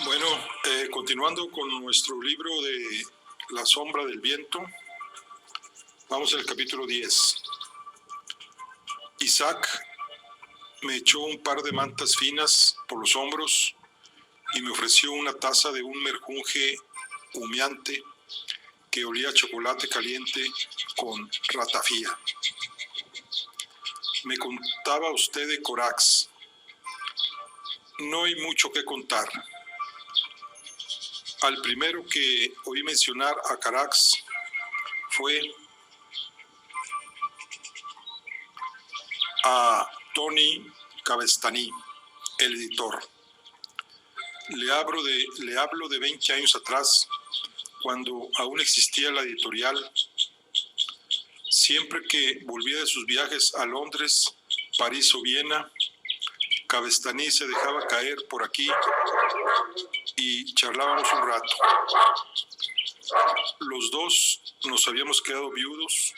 Bueno, continuando con nuestro libro de La sombra del viento, vamos al capítulo 10. Isaac me echó un par de mantas finas por los hombros y me ofreció una taza de un merjunje humeante que olía a chocolate caliente con ratafía. Me contaba usted de Corax. No hay mucho que contar. Al primero que oí mencionar a Carax fue a Tony Cavestany, el editor. Le hablo de 20 años atrás, cuando aún existía la editorial. Siempre que volvía de sus viajes a Londres, París o Viena, Cavestany se dejaba caer por aquí y charlábamos un rato. Los dos nos habíamos quedado viudos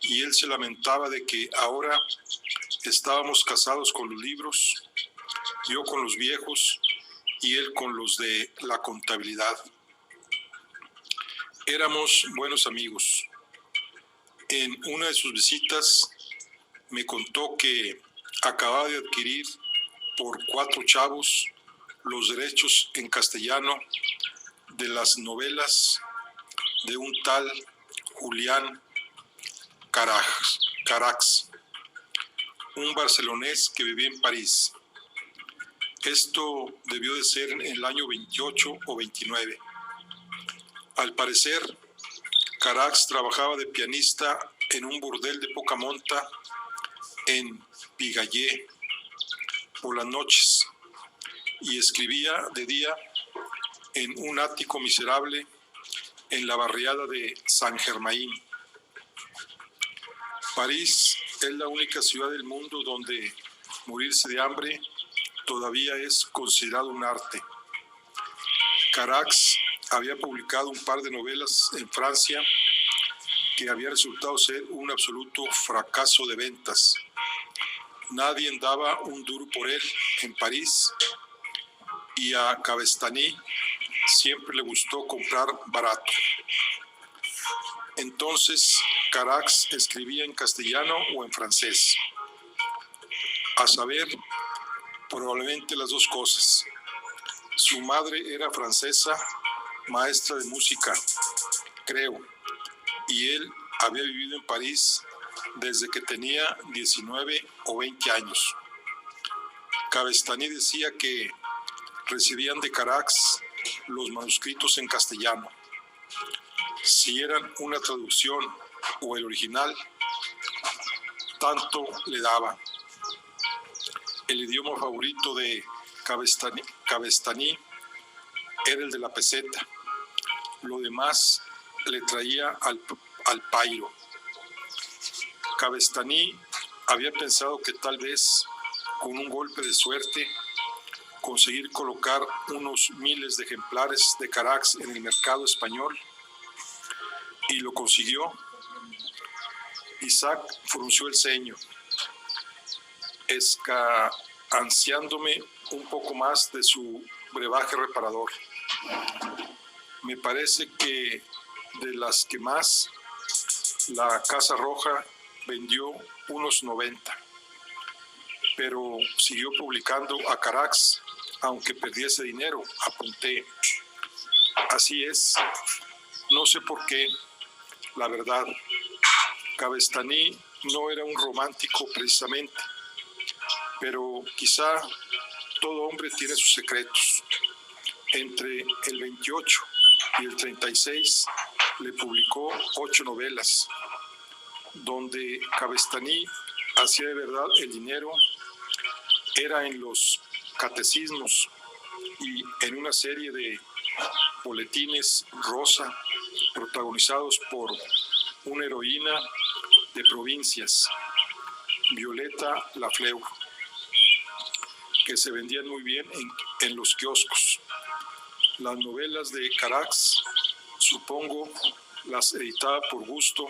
y él se lamentaba de que ahora estábamos casados con los libros, yo con los viejos y él con los de la contabilidad. Éramos buenos amigos. En una de sus visitas me contó que acababa de adquirir por 4 chavos los derechos en castellano de las novelas de un tal Julián Carax, un barcelonés que vivía en París. Esto debió de ser en el año 28 o 29. Al parecer, Carax trabajaba de pianista en un burdel de poca monta en Pigalle por las noches y escribía de día en un ático miserable en la barriada de San Germain. París es la única ciudad del mundo donde morirse de hambre todavía es considerado un arte. Carax había publicado un par de novelas en Francia que había resultado ser un absoluto fracaso de ventas. Nadie daba un duro por él en París y a Cavestany siempre le gustó comprar barato. Entonces, Carax escribía en castellano o en francés. A saber, probablemente las dos cosas. Su madre era francesa, maestra de música, creo, y él había vivido en París desde que tenía 19 o 20 años. Cavestany decía que recibían de Carax los manuscritos en castellano. Si eran una traducción o el original, tanto le daba. El idioma favorito de Cavestany era el de la peseta. Lo demás le traía al pairo. Cavestany había pensado que tal vez con un golpe de suerte conseguir colocar unos miles de ejemplares de Carax en el mercado español, y lo consiguió. Isaac frunció el ceño, ansiándome un poco más de su brebaje reparador. Me parece que de las que más, la Casa Roja vendió unos 90, pero siguió publicando a Carax, aunque perdiese dinero, apunté. Así es, no sé por qué, la verdad. Cavestany no era un romántico precisamente, pero quizá todo hombre tiene sus secretos. Entre el 28 y el 36 le publicó 8 novelas, donde Cavestany hacía de verdad el dinero era en los catecismos y en una serie de boletines rosa protagonizados por una heroína de provincias, Violeta Lafleur, que se vendían muy bien en los kioscos. Las novelas de Carax, supongo, las editaba por gusto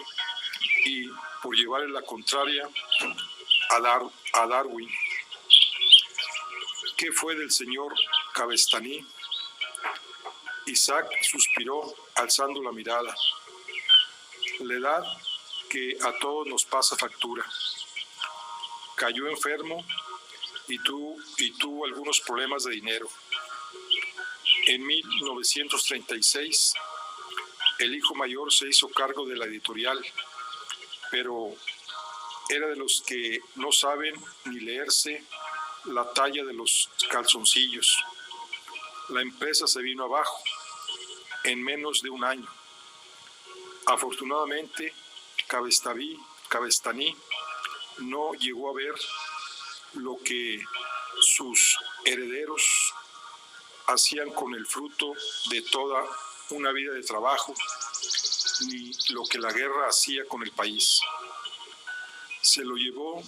y por llevarle la contraria a Darwin. ¿Qué fue del señor Cavestany? Isaac suspiró alzando la mirada. La edad que a todos nos pasa factura. Cayó enfermo y tuvo algunos problemas de dinero. En 1936, el hijo mayor se hizo cargo de la editorial, pero era de los que no saben ni leerse la talla de los calzoncillos. La empresa se vino abajo en menos de un año. Afortunadamente, Cabestany no llegó a ver lo que sus herederos hacían con el fruto de toda una vida de trabajo, ni lo que la guerra hacía con el país. Se lo llevó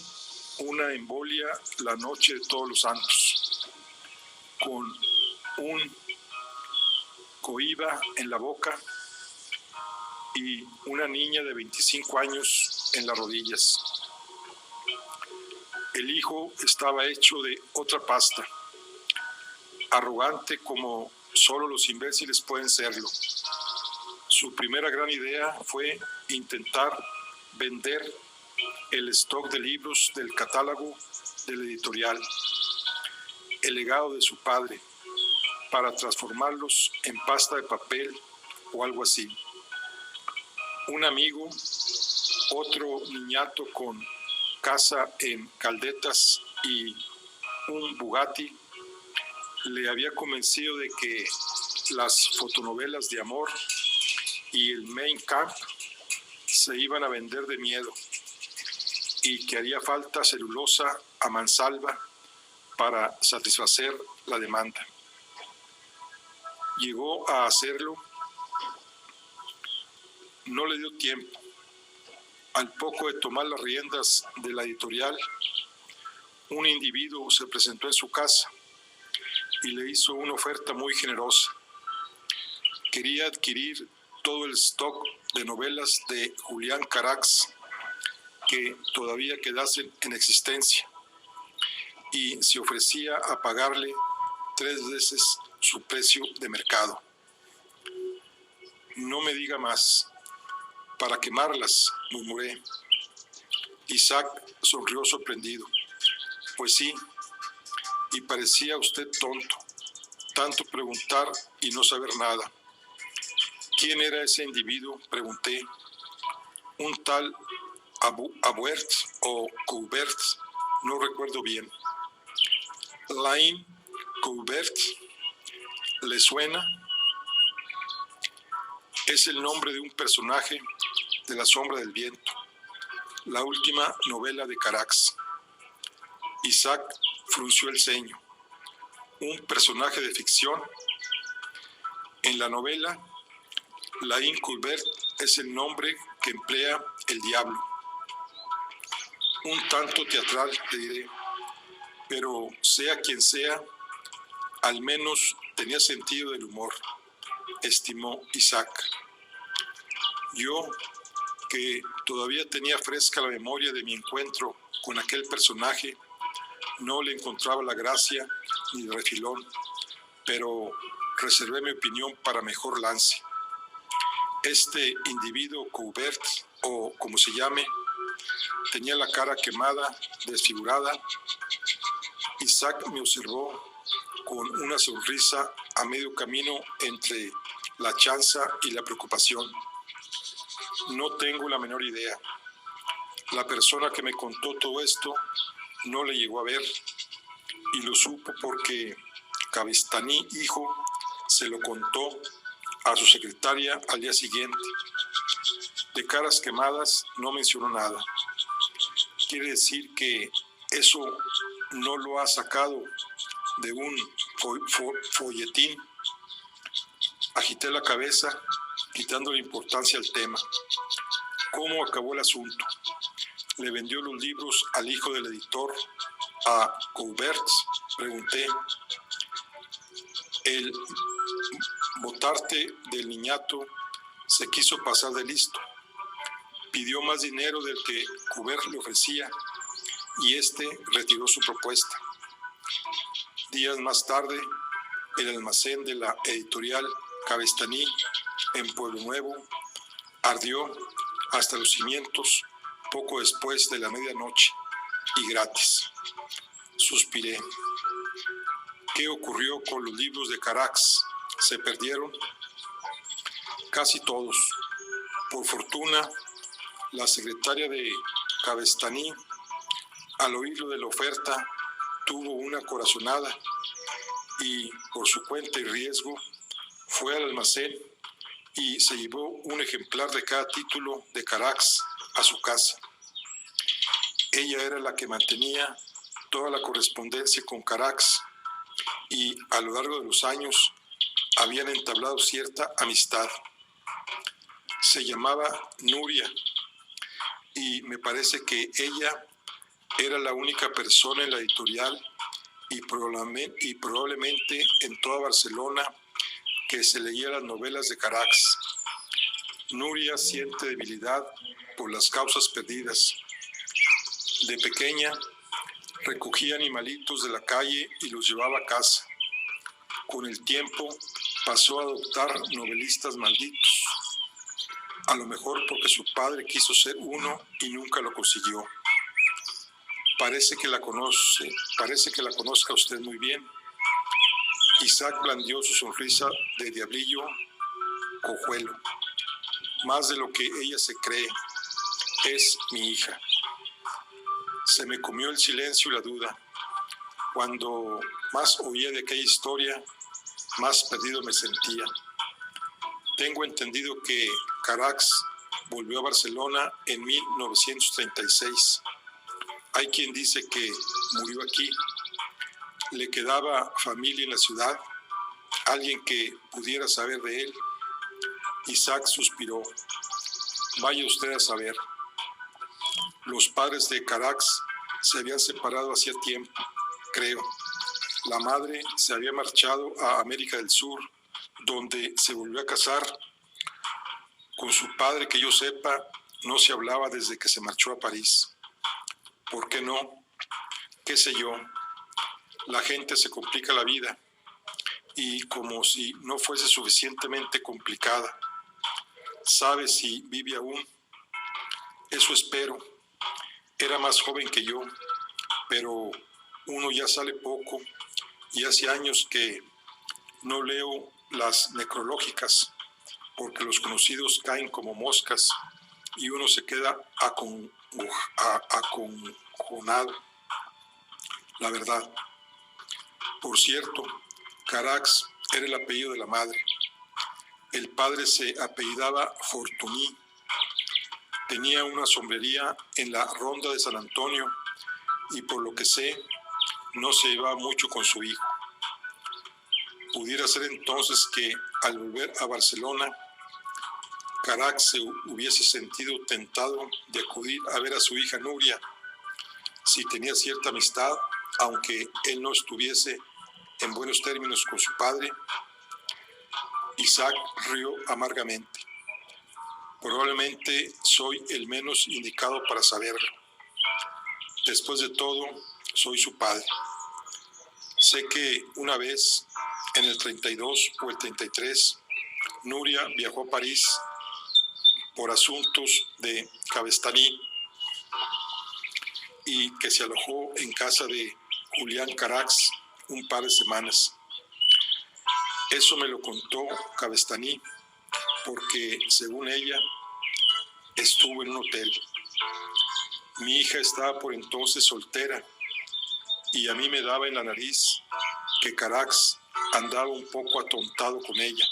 una embolia la noche de Todos los Santos, con un cohiba en la boca y una niña de 25 años en las rodillas. El hijo estaba hecho de otra pasta, arrogante como solo los imbéciles pueden serlo. Su primera gran idea fue intentar vender el stock de libros del catálogo de la editorial, el legado de su padre, para transformarlos en pasta de papel o algo así. Un amigo, otro niñato con casa en Caldetas y un Bugatti, le había convencido de que las fotonovelas de amor y el Mein Kampf se iban a vender de miedo y que haría falta celulosa a mansalva para satisfacer la demanda. Llegó a hacerlo, no le dio tiempo. Al poco de tomar las riendas de la editorial, un individuo se presentó en su casa y le hizo una oferta muy generosa. Quería adquirir todo el stock de novelas de Julián Carax que todavía quedasen en existencia y se ofrecía a pagarle 3 veces su precio de mercado. No me diga más. Para quemarlas, murmuré. Isaac sonrió sorprendido. Pues sí, y parecía usted tonto, tanto preguntar y no saber nada. ¿Quién era ese individuo?, pregunté. Un tal Aubert o Coubert, no recuerdo bien. Lain Coubert, ¿le suena? Es el nombre de un personaje de La sombra del viento, la última novela de Carax. Isaac frunció el ceño. Un personaje de ficción. En la novela, Lain Coubert es el nombre que emplea el diablo. Un tanto teatral, te diré, pero sea quien sea, al menos tenía sentido del humor, estimó Isaac. Yo, que todavía tenía fresca la memoria de mi encuentro con aquel personaje, no le encontraba la gracia ni el refilón, pero reservé mi opinión para mejor lance. Este individuo Coubert, o como se llame, tenía la cara quemada, desfigurada. Isaac me observó con una sonrisa a medio camino entre la chanza y la preocupación. No tengo la menor idea. La persona que me contó todo esto no le llegó a ver y lo supo porque Cabestany, hijo, se lo contó a su secretaria al día siguiente. De caras quemadas no mencionó nada. Quiere decir que eso no lo ha sacado de un folletín. Agité la cabeza, quitándole importancia al tema. ¿Cómo acabó el asunto? ¿Le vendió los libros al hijo del editor, a Coubert?, pregunté. El botarte del niñato se quiso pasar de listo. Pidió más dinero del que Coubert le ofrecía y este retiró su propuesta. Días más tarde, el almacén de la editorial Cabestaní en Pueblo Nuevo ardió hasta los cimientos poco después de la medianoche y gratis. Suspiré. ¿Qué ocurrió con los libros de Carax? ¿Se perdieron? Casi todos. Por fortuna, la secretaria de Cabestaní, al oírlo de la oferta, tuvo una corazonada y, por su cuenta y riesgo, fue al almacén y se llevó un ejemplar de cada título de Carax a su casa. Ella era la que mantenía toda la correspondencia con Carax y a lo largo de los años habían entablado cierta amistad. Se llamaba Nuria y me parece que ella era la única persona en la editorial y probablemente en toda Barcelona que se leía las novelas de Carax. Nuria siente debilidad por las causas perdidas. De pequeña recogía animalitos de la calle y los llevaba a casa. Con el tiempo pasó a adoptar novelistas malditos. A lo mejor porque su padre quiso ser uno y nunca lo consiguió. Parece que la conozca usted muy bien. Isaac blandió su sonrisa de diablillo cojuelo. Más de lo que ella se cree, es mi hija. Se me comió el silencio y la duda. Cuando más oía de aquella historia, más perdido me sentía. Tengo entendido que Carax volvió a Barcelona en 1936. Hay quien dice que murió aquí. ¿Le quedaba familia en la ciudad? ¿Alguien que pudiera saber de él? Isaac suspiró. Vaya usted a saber. Los padres de Carax se habían separado hacía tiempo, creo. La madre se había marchado a América del Sur, donde se volvió a casar. Con su padre, que yo sepa, no se hablaba desde que se marchó a París. ¿Por qué no? ¿Qué sé yo? La gente se complica la vida y como si no fuese suficientemente complicada. ¿Sabe si vive aún? Eso espero. Era más joven que yo, pero uno ya sale poco y hace años que no leo las necrológicas porque los conocidos caen como moscas y uno se queda acongonado. La verdad. Por cierto, Carax era el apellido de la madre. El padre se apellidaba Fortuny. Tenía una sombrería en la Ronda de San Antonio y por lo que sé, no se llevaba mucho con su hijo. Pudiera ser entonces que al volver a Barcelona, Carax se hubiese sentido tentado de acudir a ver a su hija Nuria, si tenía cierta amistad, aunque él no estuviese en buenos términos con su padre. Isaac rió amargamente. Probablemente soy el menos indicado para saberlo. Después de todo, soy su padre. Sé que una vez, en el 32 o el 33, Nuria viajó a París por asuntos de Cabestaní y que se alojó en casa de Julián Carax un par de semanas. Eso me lo contó Cabestaní porque, según ella, estuvo en un hotel. Mi hija estaba por entonces soltera y a mí me daba en la nariz que Carax andaba un poco atontado con ella.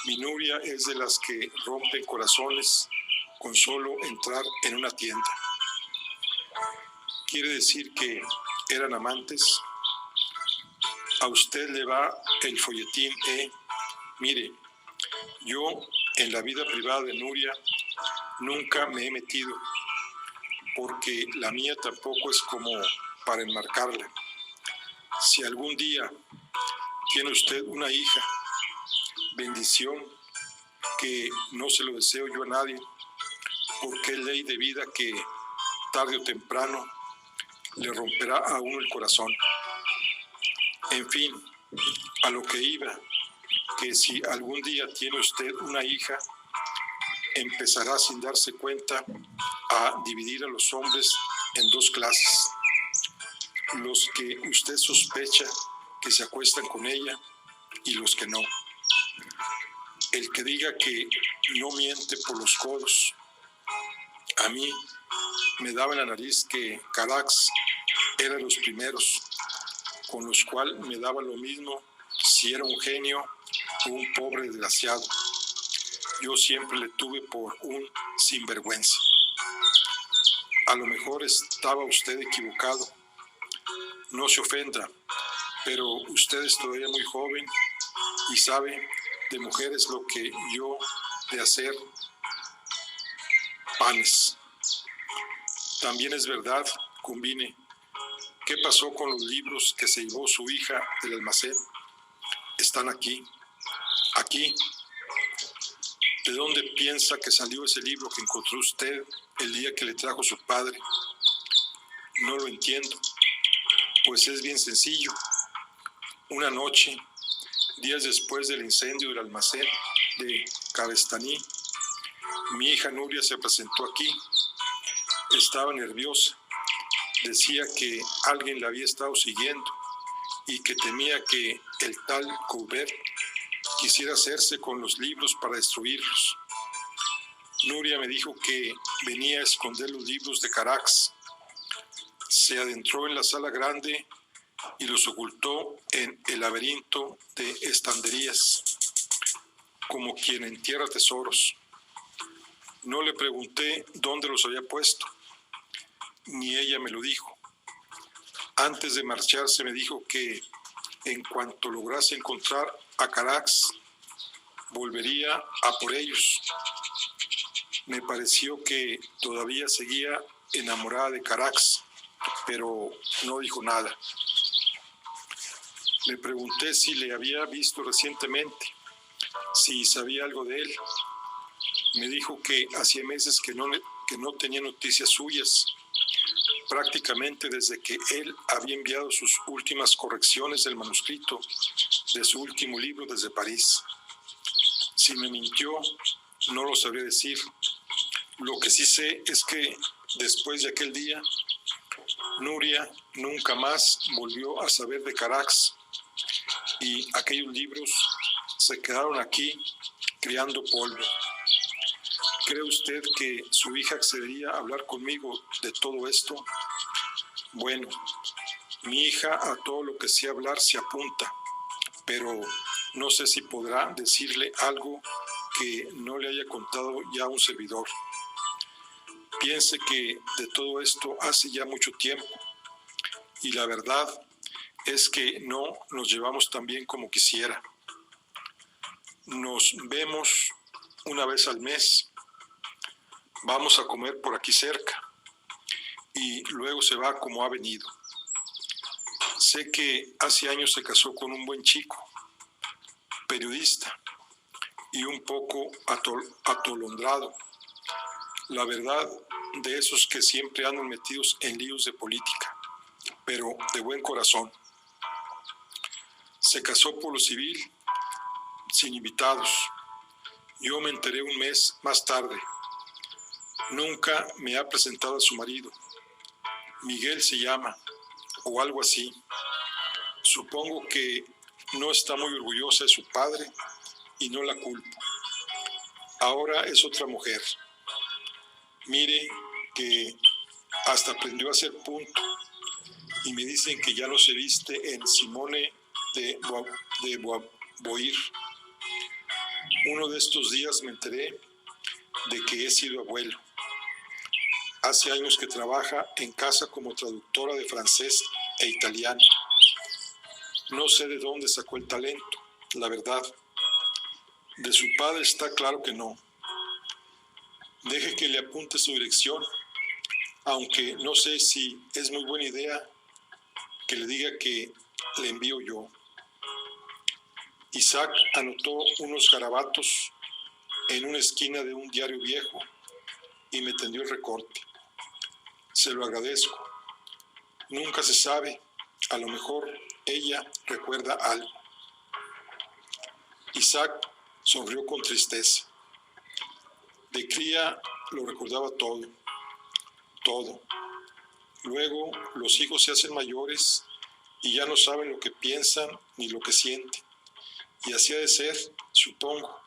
Mi Nuria es de las que rompen corazones con solo entrar en una tienda. ¿Quiere decir que eran amantes? A usted le va el folletín, ¿eh? Mire, yo en la vida privada de Nuria nunca me he metido, porque la mía tampoco es como para enmarcarla. Si algún día tiene usted una hija, bendición, que no se lo deseo yo a nadie, porque es ley de vida que tarde o temprano le romperá a uno el corazón. En fin, A lo que iba, que si algún día tiene usted una hija, empezará sin darse cuenta a dividir a los hombres en dos clases: los que usted sospecha que se acuestan con ella y los que no. El que diga que no miente por los codos. A mí me daba en la nariz que Carax era de los primeros, con los cuales me daba lo mismo si era un genio o un pobre desgraciado. Yo siempre le tuve por un sinvergüenza. A lo mejor estaba usted equivocado. No se ofenda, pero usted es todavía muy joven y sabe de mujeres lo que yo de hacer panes. También es verdad, Combine, ¿qué pasó con los libros que se llevó su hija del almacén? Están aquí. Aquí. ¿De dónde piensa que salió ese libro que encontró usted el día que le trajo su padre? No lo entiendo. Pues es bien sencillo. Una noche, días después del incendio del almacén de Cabestaní, mi hija Nuria se presentó aquí. Estaba nerviosa. Decía que alguien la había estado siguiendo y que temía que el tal Coubert quisiera hacerse con los libros para destruirlos. Nuria me dijo que venía a esconder los libros de Carax. Se adentró en la sala grande y los ocultó en el laberinto de estanterías, como quien entierra tesoros. No le pregunté dónde los había puesto, ni ella me lo dijo. Antes de marcharse me dijo que en cuanto lograse encontrar a Carax, volvería a por ellos. Me pareció que todavía seguía enamorada de Carax, pero no dijo nada. Le pregunté si le había visto recientemente, si sabía algo de él. Me dijo que hacía meses que no tenía noticias suyas, prácticamente desde que él había enviado sus últimas correcciones del manuscrito de su último libro desde París. Si me mintió, no lo sabría decir. Lo que sí sé es que después de aquel día, Nuria nunca más volvió a saber de Carax y aquellos libros se quedaron aquí criando polvo. ¿Cree usted que su hija accedería a hablar conmigo de todo esto? Bueno, mi hija a todo lo que sé hablar se apunta, pero no sé si podrá decirle algo que no le haya contado ya un servidor. Piense que de todo esto hace ya mucho tiempo y la verdad es que no nos llevamos tan bien como quisiera. Nos vemos una vez al mes, vamos a comer por aquí cerca y luego se va como ha venido. Sé que hace años se casó con un buen chico, periodista y un poco atolondrado. La verdad, de esos que siempre andan metidos en líos de política, pero de buen corazón. Se casó por lo civil, sin invitados. Yo me enteré un mes más tarde. Nunca me ha presentado a su marido. Miguel se llama, o algo así. Supongo que no está muy orgullosa de su padre y no la culpo. Ahora es otra mujer. Mire que hasta aprendió a hacer punto y me dicen que ya no se viste en Simone de Beauvoir. Uno de estos días me enteré de que he sido abuelo. Hace años que trabaja en casa como traductora de francés e italiano. No sé de dónde sacó el talento, la verdad. De su padre está claro que no. Deje que le apunte su dirección, aunque no sé si es muy buena idea que le diga que le envío yo. Isaac anotó unos garabatos en una esquina de un diario viejo y me tendió el recorte. Se lo agradezco. Nunca se sabe. A lo mejor ella recuerda algo. Isaac sonrió con tristeza. De cría lo recordaba todo, todo. Luego los hijos se hacen mayores y ya no saben lo que piensan ni lo que sienten. Y así ha de ser, supongo.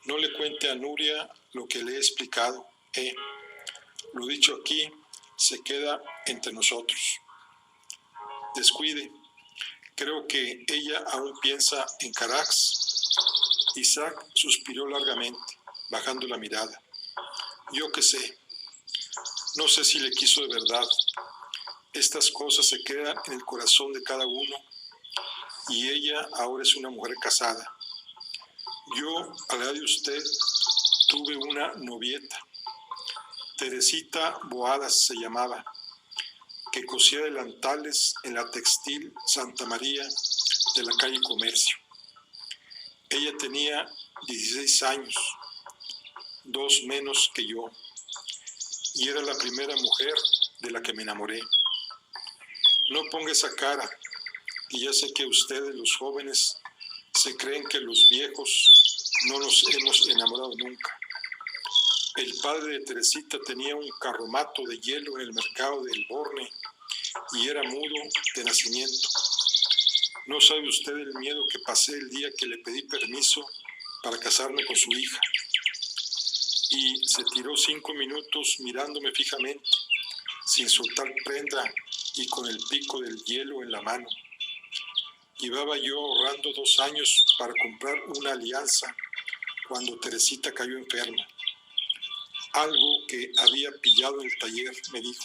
No le cuente a Nuria lo que le he explicado. Lo dicho aquí se queda entre nosotros. Descuide. Creo que ella aún piensa en Carax. Isaac suspiró largamente, bajando la mirada. Yo qué sé. No sé si le quiso de verdad. Estas cosas se quedan en el corazón de cada uno y ella ahora es una mujer casada. Yo, a la edad de usted, tuve una novieta. Teresita Boadas se llamaba, que cosía delantales en la textil Santa María de la calle Comercio. Ella tenía 16 años, 2 menos que yo, y era la primera mujer de la que me enamoré. No ponga esa cara, y ya sé que ustedes, los jóvenes, se creen que los viejos no nos hemos enamorado nunca. El padre de Teresita tenía un carromato de hielo en el mercado del Borne y era mudo de nacimiento. No sabe usted el miedo que pasé el día que le pedí permiso para casarme con su hija. Y se tiró 5 minutos mirándome fijamente, sin soltar prenda y con el pico del hielo en la mano. Llevaba yo ahorrando 2 años para comprar una alianza cuando Teresita cayó enferma. Algo que había pillado en el taller, me dijo.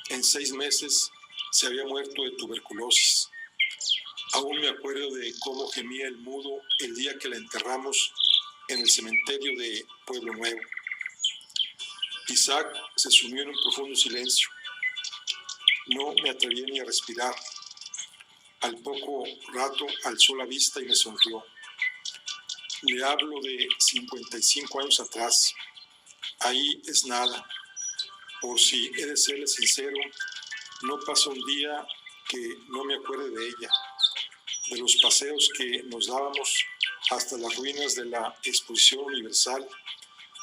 En 6 meses se había muerto de tuberculosis. Aún me acuerdo de cómo gemía el mudo el día que la enterramos en el cementerio de Pueblo Nuevo. Isaac se sumió en un profundo silencio. No me atreví ni a respirar. Al poco rato alzó la vista y me sonrió. Le hablo de 55 años atrás. Ahí es nada. Por si he de serle sincero, no pasa un día que no me acuerde de ella, de los paseos que nos dábamos hasta las ruinas de la Exposición Universal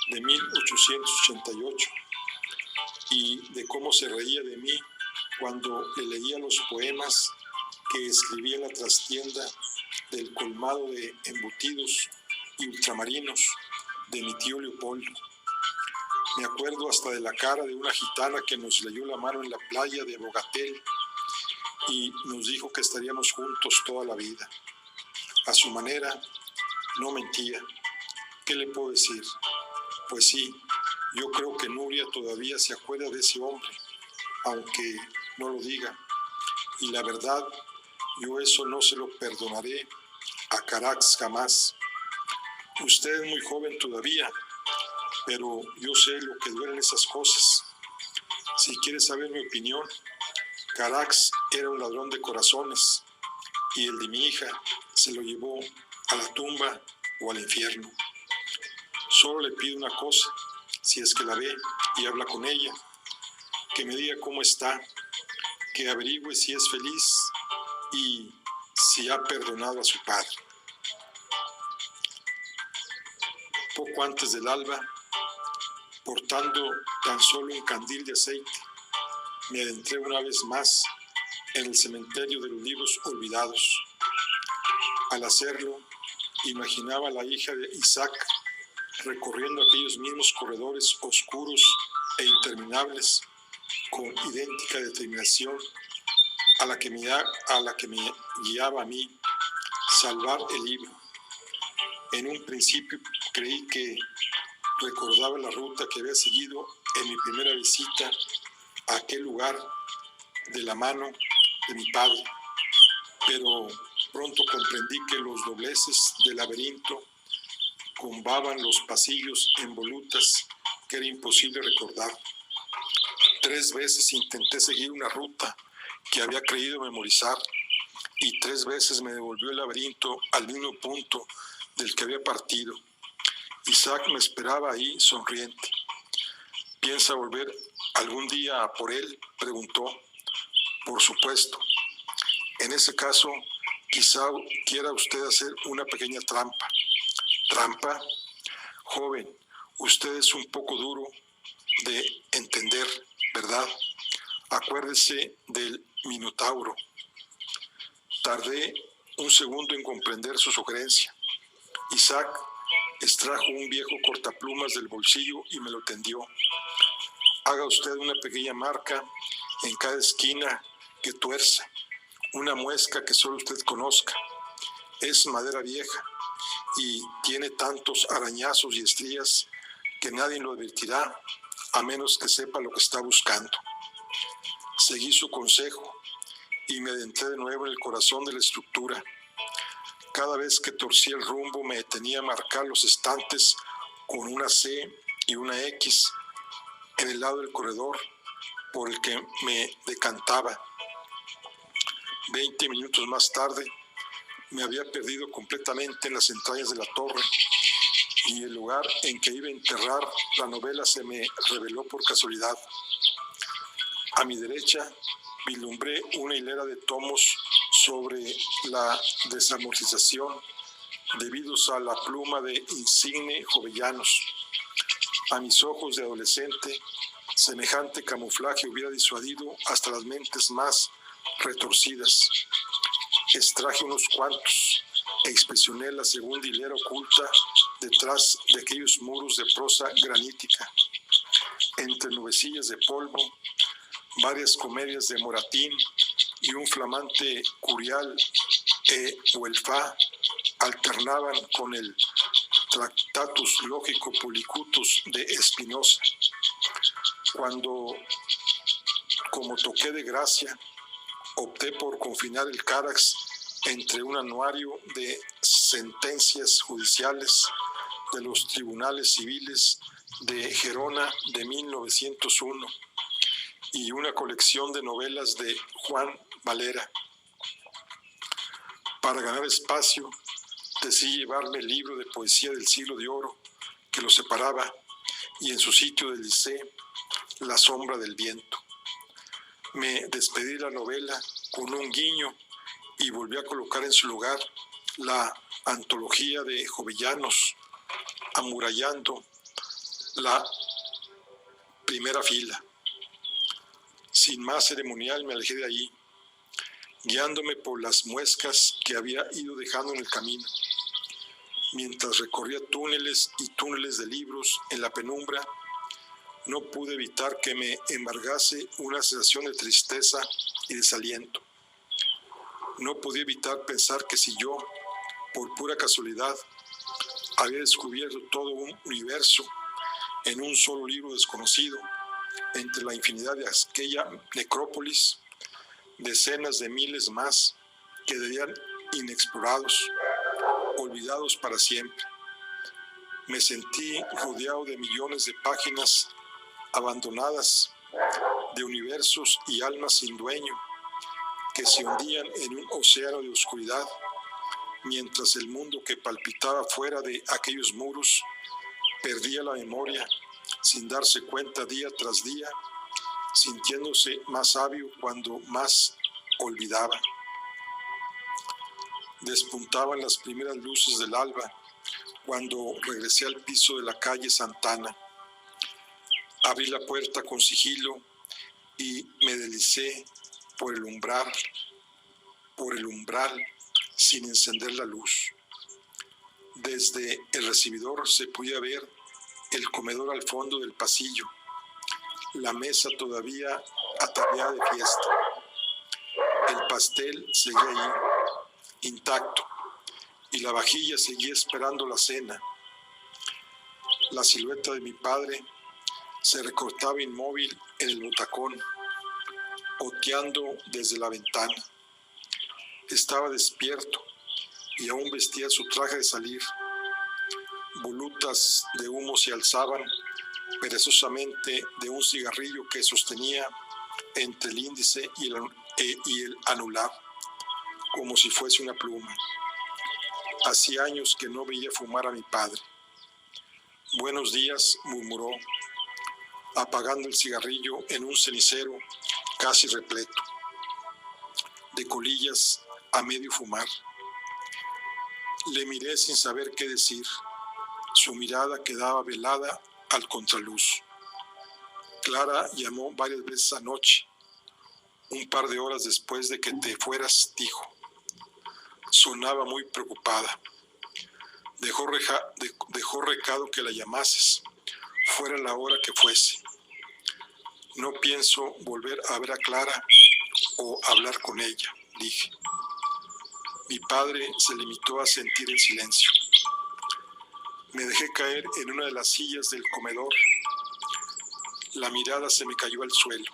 de 1888 y de cómo se reía de mí cuando le leía los poemas que escribía en la trastienda del colmado de embutidos y ultramarinos de mi tío Leopoldo. Me acuerdo hasta de la cara de una gitana que nos leyó la mano en la playa de Bogatel y nos dijo que estaríamos juntos toda la vida. A su manera, no mentía. ¿Qué le puedo decir? Pues sí, yo creo que Nuria todavía se acuerda de ese hombre, aunque no lo diga. Y la verdad, yo eso no se lo perdonaré a Carax jamás. Usted es muy joven todavía, pero yo sé lo que duelen esas cosas. Si quiere saber mi opinión, Carax era un ladrón de corazones y el de mi hija se lo llevó a la tumba o al infierno. Solo le pido una cosa, si es que la ve y habla con ella, que me diga cómo está, que averigüe si es feliz y si ha perdonado a su padre. Poco antes del alba, portando tan solo un candil de aceite, me adentré una vez más en el cementerio de los libros olvidados. Al hacerlo, imaginaba a la hija de Isaac recorriendo aquellos mismos corredores oscuros e interminables con idéntica determinación a la que me guiaba a mí, salvar el libro. En un principio creí que recordaba la ruta que había seguido en mi primera visita a aquel lugar de la mano de mi padre, pero pronto comprendí que los dobleces del laberinto combaban los pasillos en volutas que era imposible recordar. 3 veces intenté seguir una ruta que había creído memorizar y 3 veces me devolvió el laberinto al mismo punto del que había partido. Isaac me esperaba ahí sonriente. ¿Piensa volver algún día a por él?, preguntó. Por supuesto, en ese caso, quizá quiera usted hacer una pequeña trampa. ¿Trampa? Joven, usted es un poco duro de entender, ¿verdad? Acuérdese del Minotauro. Tardé un segundo en comprender su sugerencia. Isaac extrajo un viejo cortaplumas del bolsillo y me lo tendió. Haga usted una pequeña marca en cada esquina que tuerce, una muesca que solo usted conozca. Es madera vieja y tiene tantos arañazos y estrías que nadie lo advertirá a menos que sepa lo que está buscando. Seguí su consejo y me adentré de nuevo en el corazón de la estructura. Cada vez que torcía el rumbo me detenía a marcar los estantes con una C y una X en el lado del corredor por el que me decantaba. 20 minutos más tarde me había perdido completamente en las entrañas de la torre y el lugar en que iba a enterrar la novela se me reveló por casualidad. A mi derecha vislumbré una hilera de tomos sobre la desamortización debidos a la pluma de Insigne Jovellanos. A mis ojos de adolescente, semejante camuflaje hubiera disuadido hasta las mentes más retorcidas. Extraje unos cuantos e inspeccioné la segunda hilera oculta detrás de aquellos muros de prosa granítica. Entre nubecillas de polvo, varias comedias de Moratín y un flamante Curial e Huelfá alternaban con el Tractatus Logico Policutus de Espinosa. Cuando, como toqué de gracia, opté por confinar el Carax entre un anuario de sentencias judiciales de los tribunales civiles de Gerona de 1901 y una colección de novelas de Juan Valera. Para ganar espacio, decidí llevarme el libro de poesía del siglo de oro que lo separaba y en su sitio deslicé La sombra del viento. Me despedí de la novela con un guiño y volví a colocar en su lugar la antología de Jovellanos, amurallando la primera fila. Sin más ceremonial me alejé de allí, guiándome por las muescas que había ido dejando en el camino. Mientras recorría túneles y túneles de libros en la penumbra, no pude evitar que me embargase una sensación de tristeza y desaliento. No podía evitar pensar que si yo, por pura casualidad, había descubierto todo un universo en un solo libro desconocido, entre la infinidad de aquella necrópolis, decenas de miles más quedarían inexplorados, olvidados para siempre. Me sentí rodeado de millones de páginas abandonadas, de universos y almas sin dueño que se hundían en un océano de oscuridad, mientras el mundo que palpitaba fuera de aquellos muros perdía la memoria sin darse cuenta día tras día, sintiéndose más sabio cuando más olvidaba. Despuntaban las primeras luces del alba cuando regresé al piso de la calle Santana. Abrí la puerta con sigilo y me deslicé por el umbral sin encender la luz. Desde el recibidor se podía ver el comedor al fondo del pasillo, la mesa todavía ataviada de fiesta. El pastel seguía allí, intacto, y la vajilla seguía esperando la cena. La silueta de mi padre se recortaba inmóvil en el butacón, oteando desde la ventana. Estaba despierto y aún vestía su traje de salir. Volutas de humo se alzaban perezosamente de un cigarrillo que sostenía entre el índice y el anular, como si fuese una pluma. Hacía años que no veía fumar a mi padre. «Buenos días», murmuró, apagando el cigarrillo en un cenicero casi repleto. de colillas a medio fumar. Le miré sin saber qué decir. Su mirada quedaba velada al contraluz. Clara llamó varias veces anoche. Un par de horas después de que te fueras, dijo. Sonaba muy preocupada. Dejó recado que la llamases, fuera la hora que fuese. No pienso volver a ver a Clara o hablar con ella, dije. Mi padre se limitó a sentir en silencio. Me dejé caer en una de las sillas del comedor. La mirada se me cayó al suelo.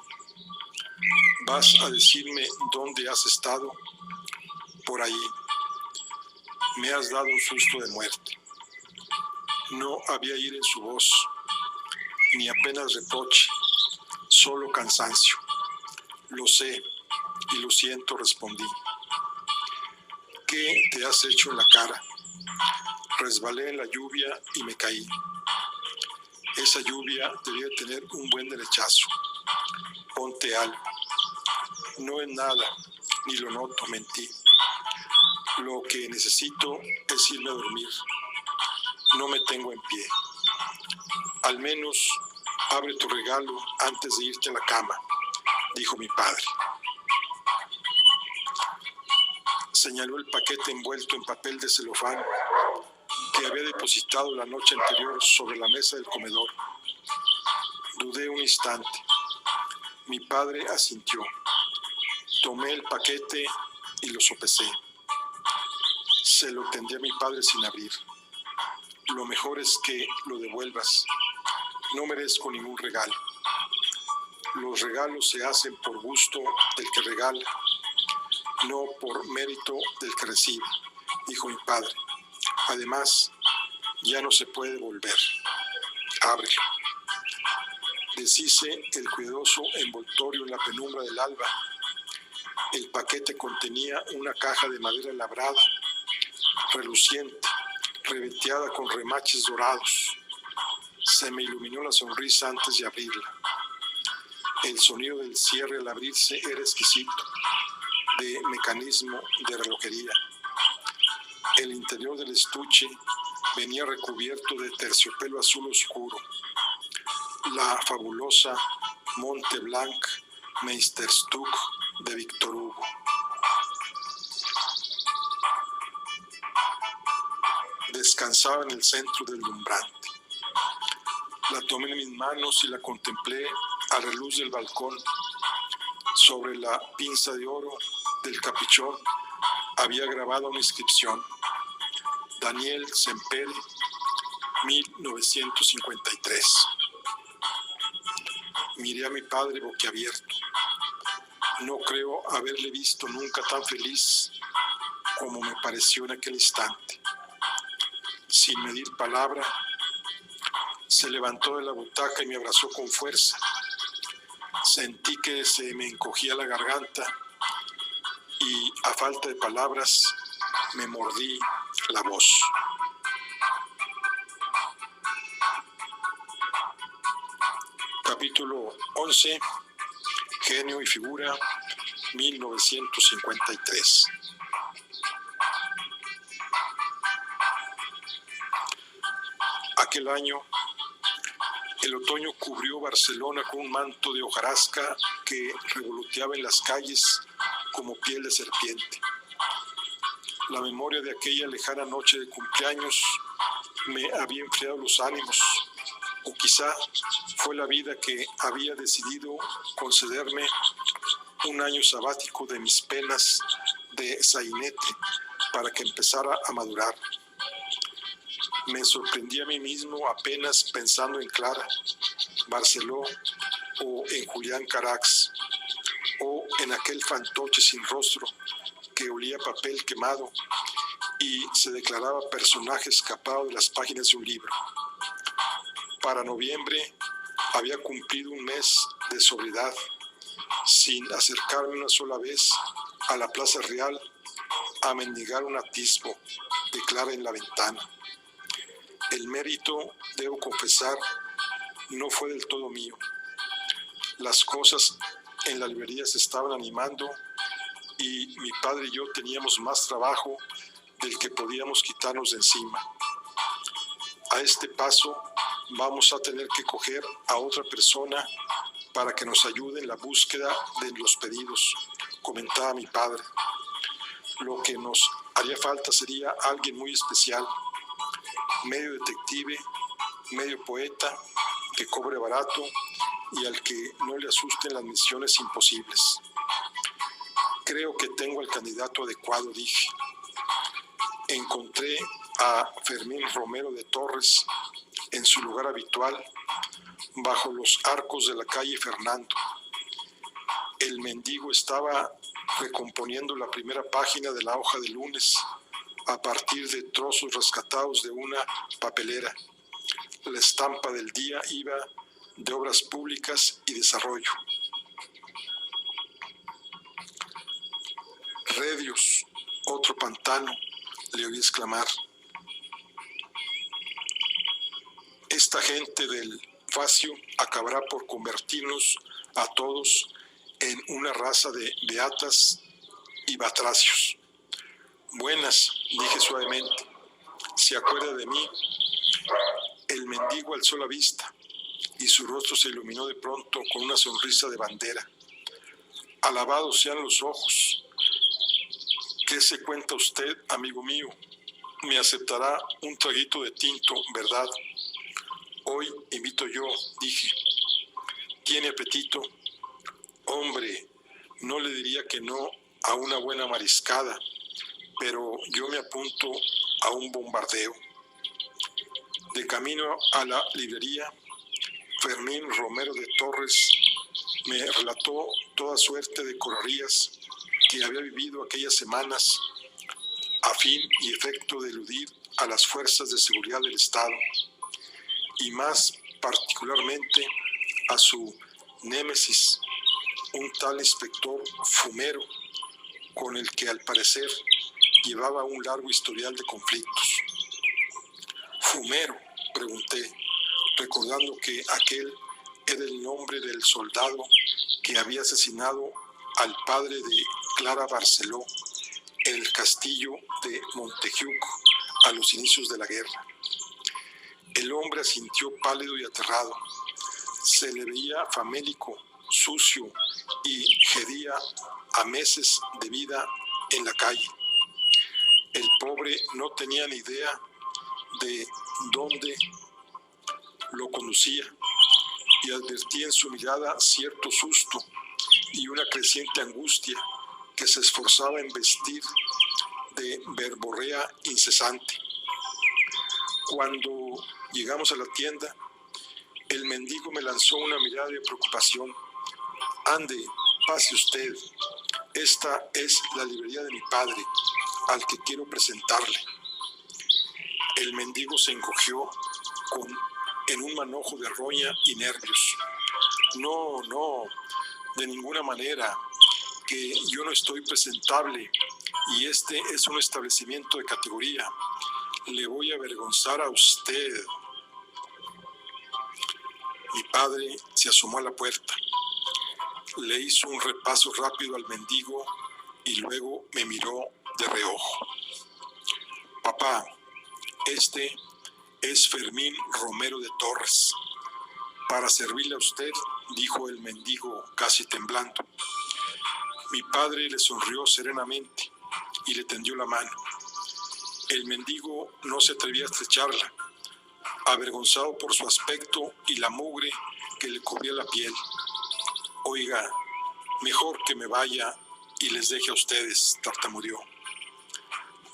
¿Vas a decirme dónde has estado? Por ahí. Me has dado un susto de muerte. No había ira en su voz, ni apenas reproche, solo cansancio. Lo sé y lo siento, respondí. ¿Qué te has hecho en la cara? Resbalé en la lluvia y me caí. Esa lluvia debía tener un buen derechazo. Ponte algo. No es nada, ni lo noto, mentí. Lo que necesito es irme a dormir. No me tengo en pie. Al menos abre tu regalo antes de irte a la cama, dijo mi padre. Señaló el paquete envuelto en papel de celofán que había depositado la noche anterior sobre la mesa del comedor. Dudé un instante. Mi padre asintió. Tomé el paquete y lo sopesé. Se lo tendí a mi padre sin abrir. Lo mejor es que lo devuelvas. No merezco ningún regalo. Los regalos se hacen por gusto del que regala, no por mérito del que recibe, dijo mi padre. Además, ya no se puede volver. Ábrelo. Deshice el cuidadoso envoltorio en la penumbra del alba. El paquete contenía una caja de madera labrada, reluciente, ribeteada con remaches dorados. Se me iluminó la sonrisa antes de abrirla. El sonido del cierre al abrirse era exquisito, de mecanismo de relojería. El interior del estuche venía recubierto de terciopelo azul oscuro. La fabulosa Monte Blanc Meisterstück de Victor Hugo. Descansaba en el centro del lumbrante. La tomé en mis manos y la contemplé a la luz del balcón. Sobre la pinza de oro del capuchón había grabado una inscripción: Daniel Sempere, 1953. Miré a mi padre boquiabierto. No creo haberle visto nunca tan feliz como me pareció en aquel instante. Sin medir palabra, se levantó de la butaca y me abrazó con fuerza. Sentí que se me encogía la garganta y, a falta de palabras, me mordí la voz. Capítulo 11. Genio y figura, 1953. Aquel año, el otoño cubrió Barcelona con un manto de hojarasca que revoloteaba en las calles como piel de serpiente. La memoria de aquella lejana noche de cumpleaños me había enfriado los ánimos, o quizá fue la vida que había decidido concederme un año sabático de mis penas de sainete para que empezara a madurar. Me sorprendí a mí mismo apenas pensando en Clara, Barceló o en Julián Carax o en aquel fantoche sin rostro que olía a papel quemado y se declaraba personaje escapado de las páginas de un libro. Para noviembre había cumplido un mes de sobriedad, sin acercarme una sola vez a la Plaza Real a mendigar un atisbo de Clara en la ventana. El mérito, debo confesar, no fue del todo mío. Las cosas en la librería se estaban animando y mi padre y yo teníamos más trabajo del que podíamos quitarnos de encima. A este paso vamos a tener que coger a otra persona para que nos ayude en la búsqueda de los pedidos, comentaba mi padre. Lo que nos haría falta sería alguien muy especial, medio detective, medio poeta, que cobre barato y al que no le asusten las misiones imposibles. Creo que tengo el candidato adecuado, dije. Encontré a Fermín Romero de Torres en su lugar habitual, bajo los arcos de la calle Fernando. El mendigo estaba recomponiendo la primera página de la hoja de lunes a partir de trozos rescatados de una papelera. La estampa del día iba de obras públicas y desarrollo. Redios, otro pantano, le oí exclamar. Esta gente del facio acabará por convertirnos a todos en una raza de beatas y batracios. Buenas, dije suavemente. ¿Se acuerda de mí? El mendigo alzó la vista y su rostro se iluminó de pronto con una sonrisa de bandera. Alabados sean los ojos. ¿Qué se cuenta usted, amigo mío? Me aceptará un traguito de tinto, ¿verdad? Hoy invito yo, dije. ¿Tiene apetito? Hombre, no le diría que no a una buena mariscada, pero yo me apunto a un bombardeo. De camino a la librería, Fermín Romero de Torres me relató toda suerte de correrías que había vivido aquellas semanas a fin y efecto de eludir a las fuerzas de seguridad del Estado y más particularmente a su némesis, un tal inspector Fumero, con el que al parecer llevaba un largo historial de conflictos. Fumero, pregunté, recordando que aquel era el nombre del soldado que había asesinado al padre de Clara Barceló en el castillo de Montejuc a los inicios de la guerra. El hombre asintió pálido y aterrado. Se le veía famélico, sucio y gedía a meses de vida en la calle. El pobre no tenía ni idea de dónde lo conducía y advertía en su mirada cierto susto y una creciente angustia que se esforzaba en vestir de verborrea incesante. Cuando llegamos a la tienda, el mendigo me lanzó una mirada de preocupación. Ande, pase usted. Esta es la librería de mi padre, al que quiero presentarle. El mendigo se encogió en un manojo de roña y nervios. No, de ninguna manera, que yo no estoy presentable y este es un establecimiento de categoría. Le voy a avergonzar a usted. Mi padre se asomó a la puerta. Le hizo un repaso rápido al mendigo y luego me miró de reojo. Papá, este es Fermín Romero de Torres. Para servirle a usted, dijo el mendigo casi temblando. Mi padre le sonrió serenamente y le tendió la mano. El mendigo no se atrevía a estrecharla, avergonzado por su aspecto y la mugre que le cubría la piel. Oiga, mejor que me vaya y les deje a ustedes, tartamudeó.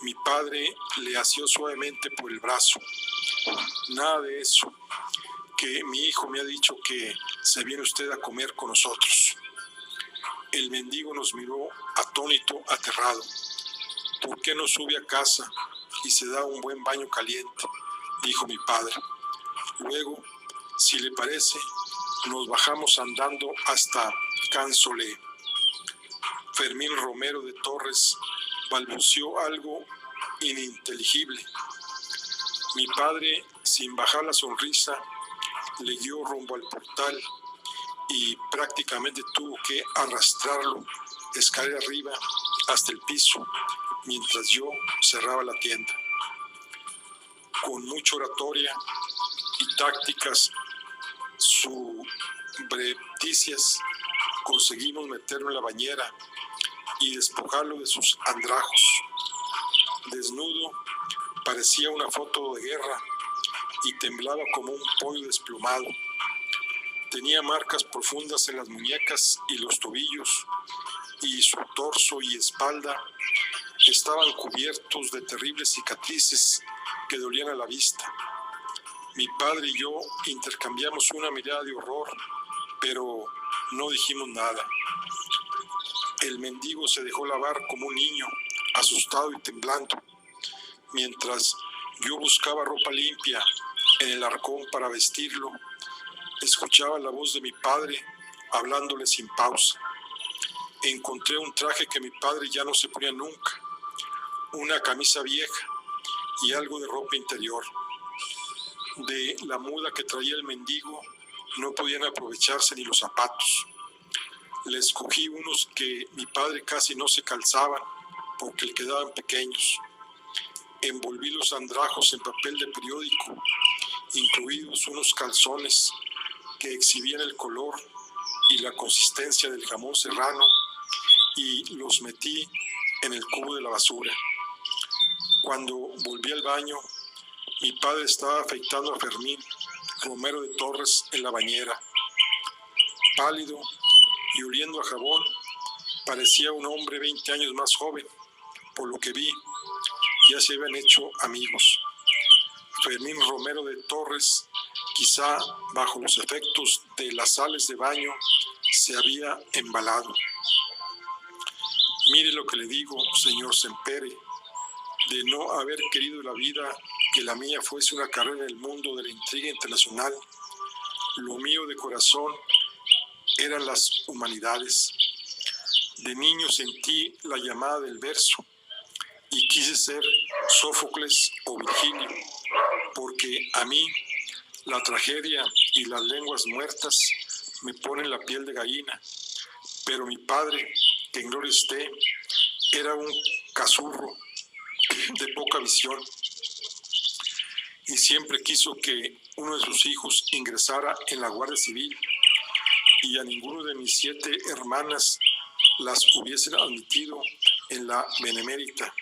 Mi padre le asió suavemente por el brazo. Nada de eso, que mi hijo me ha dicho que se viene usted a comer con nosotros. El mendigo nos miró atónito, aterrado. ¿Por qué no sube a casa y se da un buen baño caliente?, dijo mi padre. Luego, si le parece, nos bajamos andando hasta Cansolé. Fermín Romero de Torres balbuceó algo ininteligible. Mi padre, sin bajar la sonrisa, le guió rumbo al portal y prácticamente tuvo que arrastrarlo escalera arriba hasta el piso, mientras yo cerraba la tienda. Con mucha oratoria y tácticas subrepticias, conseguimos meterlo en la bañera y despojarlo de sus andrajos. Desnudo, parecía una foto de guerra y temblaba como un pollo desplomado. Tenía marcas profundas en las muñecas y los tobillos, y su torso y espalda estaban cubiertos de terribles cicatrices que dolían a la vista. Mi padre y yo intercambiamos una mirada de horror, pero no dijimos nada. El mendigo se dejó lavar como un niño, asustado y temblando, mientras yo buscaba ropa limpia en el arcón para vestirlo. Escuchaba la voz de mi padre hablándole sin pausa. Encontré un traje que mi padre ya no se ponía nunca, una camisa vieja y algo de ropa interior. De la muda que traía el mendigo no podían aprovecharse ni los zapatos. Le escogí unos que mi padre casi no se calzaban porque le quedaban pequeños. Envolví los andrajos en papel de periódico, incluidos unos calzones que exhibían el color y la consistencia del jamón serrano, y los metí en el cubo de la basura. Cuando volví al baño, mi padre estaba afeitando a Fermín Romero de Torres en la bañera. Pálido y oliendo a jabón, parecía un hombre 20 años más joven. Por lo que vi, ya se habían hecho amigos. Fermín Romero de Torres, quizá bajo los efectos de las sales de baño, se había embalado. Mire lo que le digo, señor Sempere, de no haber querido la vida que la mía fuese una carrera en el mundo de la intriga internacional. Lo mío de corazón eran las humanidades. De niño sentí la llamada del verso y quise ser Sófocles o Virgilio, porque a mí la tragedia y las lenguas muertas me ponen la piel de gallina. Pero mi padre, que en gloria esté, era un cazurro de poca visión y siempre quiso que uno de sus hijos ingresara en la Guardia Civil, y a ninguno de mis 7 hermanas las hubiesen admitido en la Benemérita,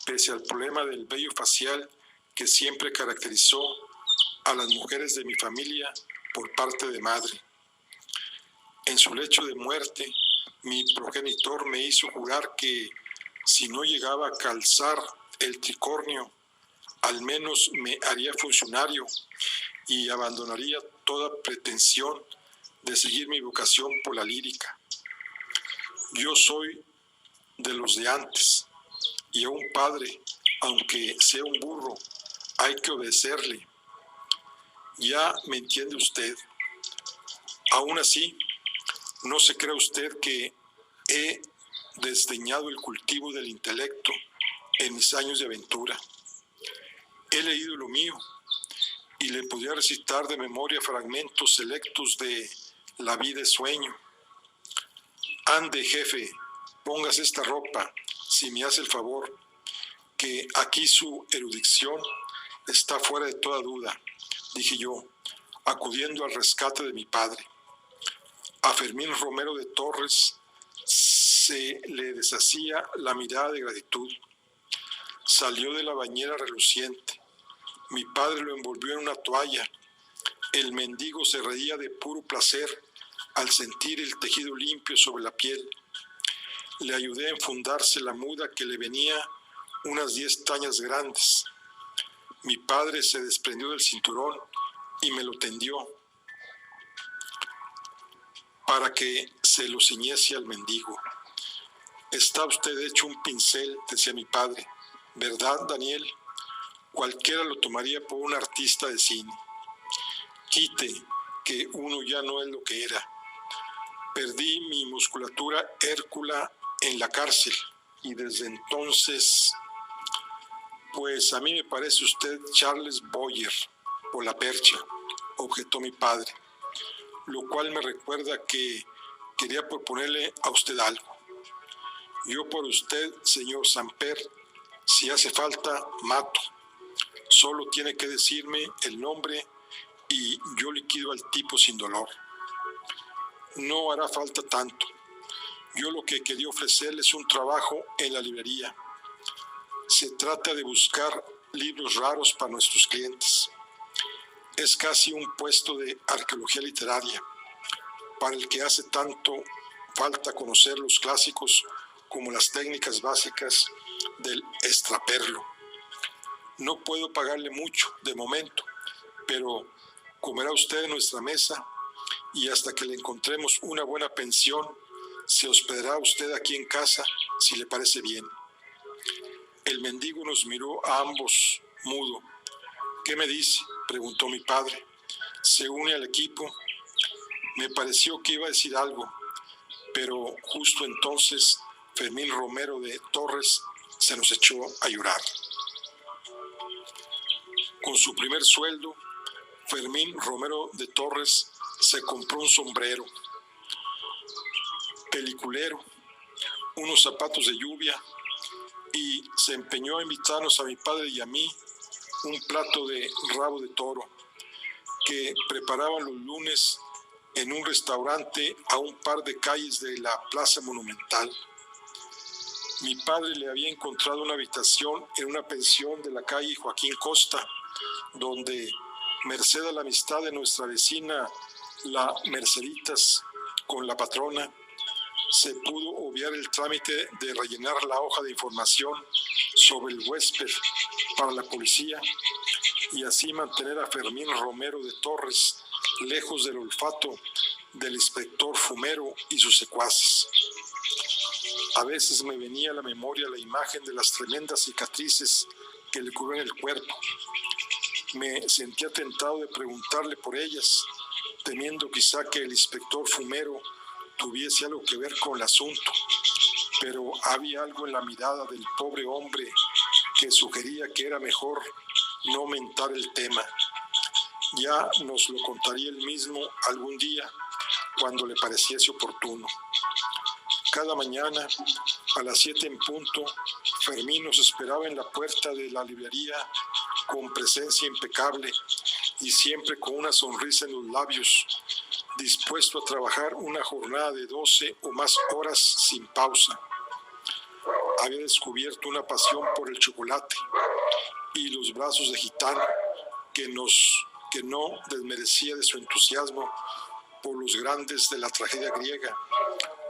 pese al problema del vello facial que siempre caracterizó a las mujeres de mi familia por parte de madre. En su lecho de muerte, mi progenitor me hizo jurar que si no llegaba a calzar el tricornio, al menos me haría funcionario y abandonaría toda pretensión de seguir mi vocación por la lírica. Yo soy de los de antes, y a un padre, aunque sea un burro, hay que obedecerle. Ya me entiende usted. Aún así, no se crea usted que he desdeñado el cultivo del intelecto en mis años de aventura. He leído lo mío y le podría recitar de memoria fragmentos selectos de La vida es sueño. Ande, jefe, póngase esta ropa, si me hace el favor, que aquí su erudición está fuera de toda duda, dije yo, acudiendo al rescate de mi padre. A Fermín Romero de Torres se le deshacía la mirada de gratitud. Salió de la bañera reluciente. Mi padre lo envolvió en una toalla. El mendigo se reía de puro placer al sentir el tejido limpio sobre la piel. Le ayudé a enfundarse la muda que le venía unas 10 tañas grandes. Mi padre se desprendió del cinturón y me lo tendió para que se lo ciñese al mendigo. Está usted hecho un pincel, decía mi padre. ¿Verdad, Daniel? Cualquiera lo tomaría por un artista de cine. Quite, que uno ya no es lo que era. Perdí mi musculatura hércula en la cárcel y desde entonces, pues a mí me parece usted Charles Boyer o La Percha, objetó mi padre, lo cual me recuerda que quería proponerle a usted algo. Yo por usted, señor Samper, si hace falta, mato. Solo tiene que decirme el nombre y yo liquido al tipo sin dolor. No hará falta tanto. Yo lo que quería ofrecerle es un trabajo en la librería. Se trata de buscar libros raros para nuestros clientes. Es casi un puesto de arqueología literaria, para el que hace tanto falta conocer los clásicos como las técnicas básicas del extraperlo. No puedo pagarle mucho de momento, pero comerá usted en nuestra mesa y hasta que le encontremos una buena pensión, se hospedará usted aquí en casa, si le parece bien. El mendigo nos miró a ambos, mudo. ¿Qué me dice?, preguntó mi padre. ¿Se une al equipo? Me pareció que iba a decir algo, pero justo entonces Fermín Romero de Torres se nos echó a llorar. Con su primer sueldo, Fermín Romero de Torres se compró un sombrero, peliculero, unos zapatos de lluvia y se empeñó a invitarnos a mi padre y a mí un plato de rabo de toro que preparaban los lunes en un restaurante a un par de calles de la Plaza Monumental. Mi padre le había encontrado una habitación en una pensión de la calle Joaquín Costa, donde, merced a la amistad de nuestra vecina, la Merceditas, con la patrona, se pudo obviar el trámite de rellenar la hoja de información sobre el huésped para la policía y así mantener a Fermín Romero de Torres lejos del olfato del inspector fumero y sus secuaces. A veces me venía a la memoria la imagen de las tremendas cicatrices que le cubrían el cuerpo. Me sentía tentado de preguntarle por ellas, temiendo quizá que el inspector fumero tuviese algo que ver con el asunto, pero había algo en la mirada del pobre hombre que sugería que era mejor no aumentar el tema. Ya nos lo contaría él mismo algún día, cuando le pareciese oportuno. Cada mañana, a las 7 en punto, Fermín nos esperaba en la puerta de la librería con presencia impecable y siempre con una sonrisa en los labios, dispuesto a trabajar una jornada de 12 o más horas sin pausa. Había descubierto una pasión por el chocolate y los brazos de gitano que no desmerecía de su entusiasmo por los grandes de la tragedia griega,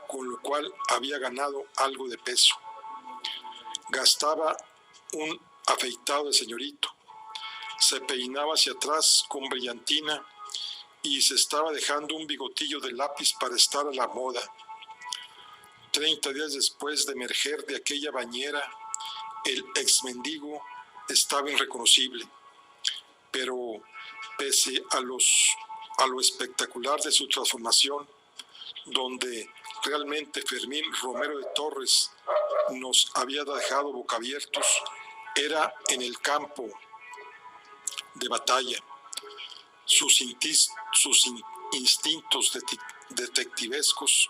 con lo cual había ganado algo de peso. Gastaba un afeitado de señorito, se peinaba hacia atrás con brillantina y se estaba dejando un bigotillo de lápiz para estar a la moda. 30 días después de emerger de aquella bañera, el exmendigo estaba irreconocible, pero pese a lo espectacular de su transformación, donde realmente Fermín Romero de Torres nos había dejado boquiabiertos, era en el campo de batalla. Sus instintos detectivescos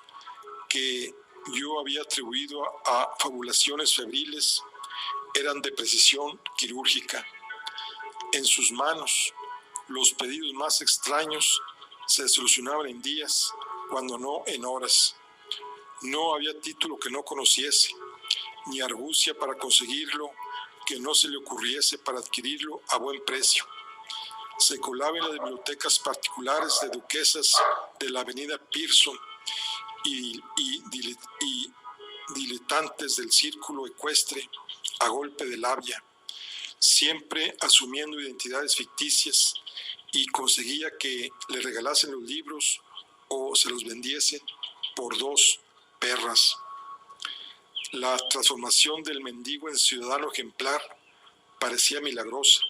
que yo había atribuido a fabulaciones febriles eran de precisión quirúrgica. En sus manos, los pedidos más extraños se solucionaban en días, cuando no en horas. No había título que no conociese, ni argucia para conseguirlo que no se le ocurriese para adquirirlo a buen precio. Se colaba en las bibliotecas particulares de duquesas de la avenida Pearson y diletantes del círculo ecuestre a golpe de labia, siempre asumiendo identidades ficticias, y conseguía que le regalasen los libros o se los vendiesen por 2 perras. La transformación del mendigo en ciudadano ejemplar parecía milagrosa.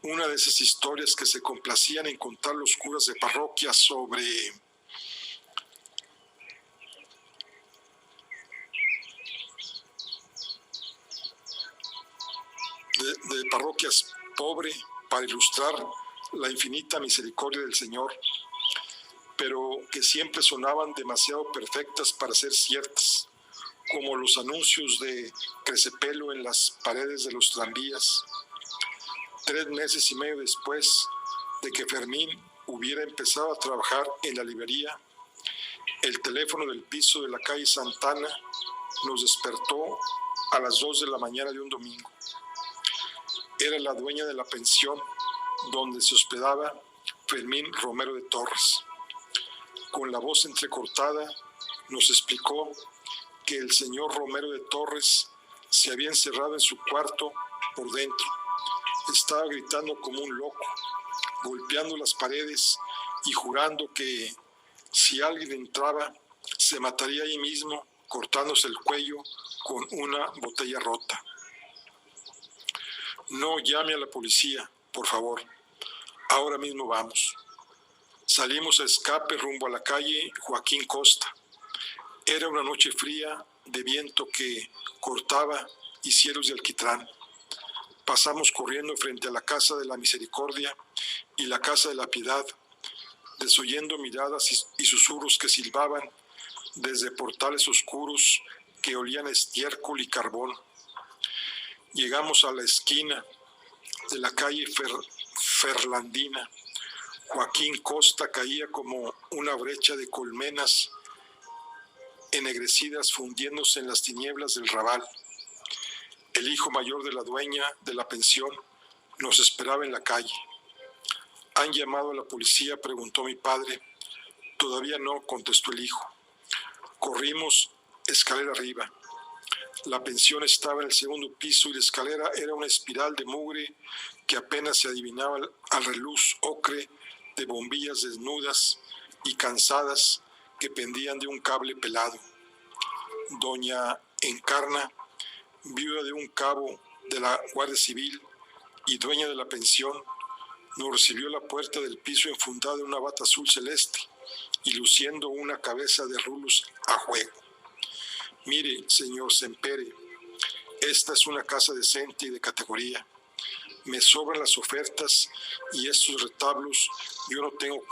Una de esas historias que se complacían en contar los curas de parroquia sobre de parroquias pobre para ilustrar la infinita misericordia del Señor, pero que siempre sonaban demasiado perfectas para ser ciertas, como los anuncios de crecepelo en las paredes de los tranvías. 3 meses y medio después de que Fermín hubiera empezado a trabajar en la librería, el teléfono del piso de la calle Santana nos despertó a las 2 de la mañana de un domingo. Era la dueña de la pensión donde se hospedaba Fermín Romero de Torres. Con la voz entrecortada nos explicó que el señor Romero de Torres se había encerrado en su cuarto por dentro. Estaba gritando como un loco, golpeando las paredes y jurando que si alguien entraba, se mataría ahí mismo, cortándose el cuello con una botella rota. No llame a la policía, por favor. Ahora mismo vamos. Salimos a escape rumbo a la calle Joaquín Costa. Era una noche fría de viento que cortaba y cielos de alquitrán. Pasamos corriendo frente a la Casa de la Misericordia y la Casa de la Piedad, desoyendo miradas y susurros que silbaban desde portales oscuros que olían a estiércol y carbón. Llegamos a la esquina de la calle Ferlandina. Joaquín Costa caía como una brecha de colmenas ennegrecidas fundiéndose en las tinieblas del Raval. El hijo mayor de la dueña de la pensión nos esperaba en la calle. ¿Han llamado a la policía?, preguntó mi padre. Todavía no, contestó el hijo. Corrimos escalera arriba. La pensión estaba en el segundo piso y la escalera era una espiral de mugre que apenas se adivinaba al reluz ocre de bombillas desnudas y cansadas que pendían de un cable pelado. Doña Encarna, viuda de un cabo de la Guardia Civil y dueña de la pensión, nos recibió a la puerta del piso enfundada en una bata azul celeste y luciendo una cabeza de rulos a juego. Mire, señor Sempere, esta es una casa decente y de categoría. Me sobran las ofertas y estos retablos yo no tengo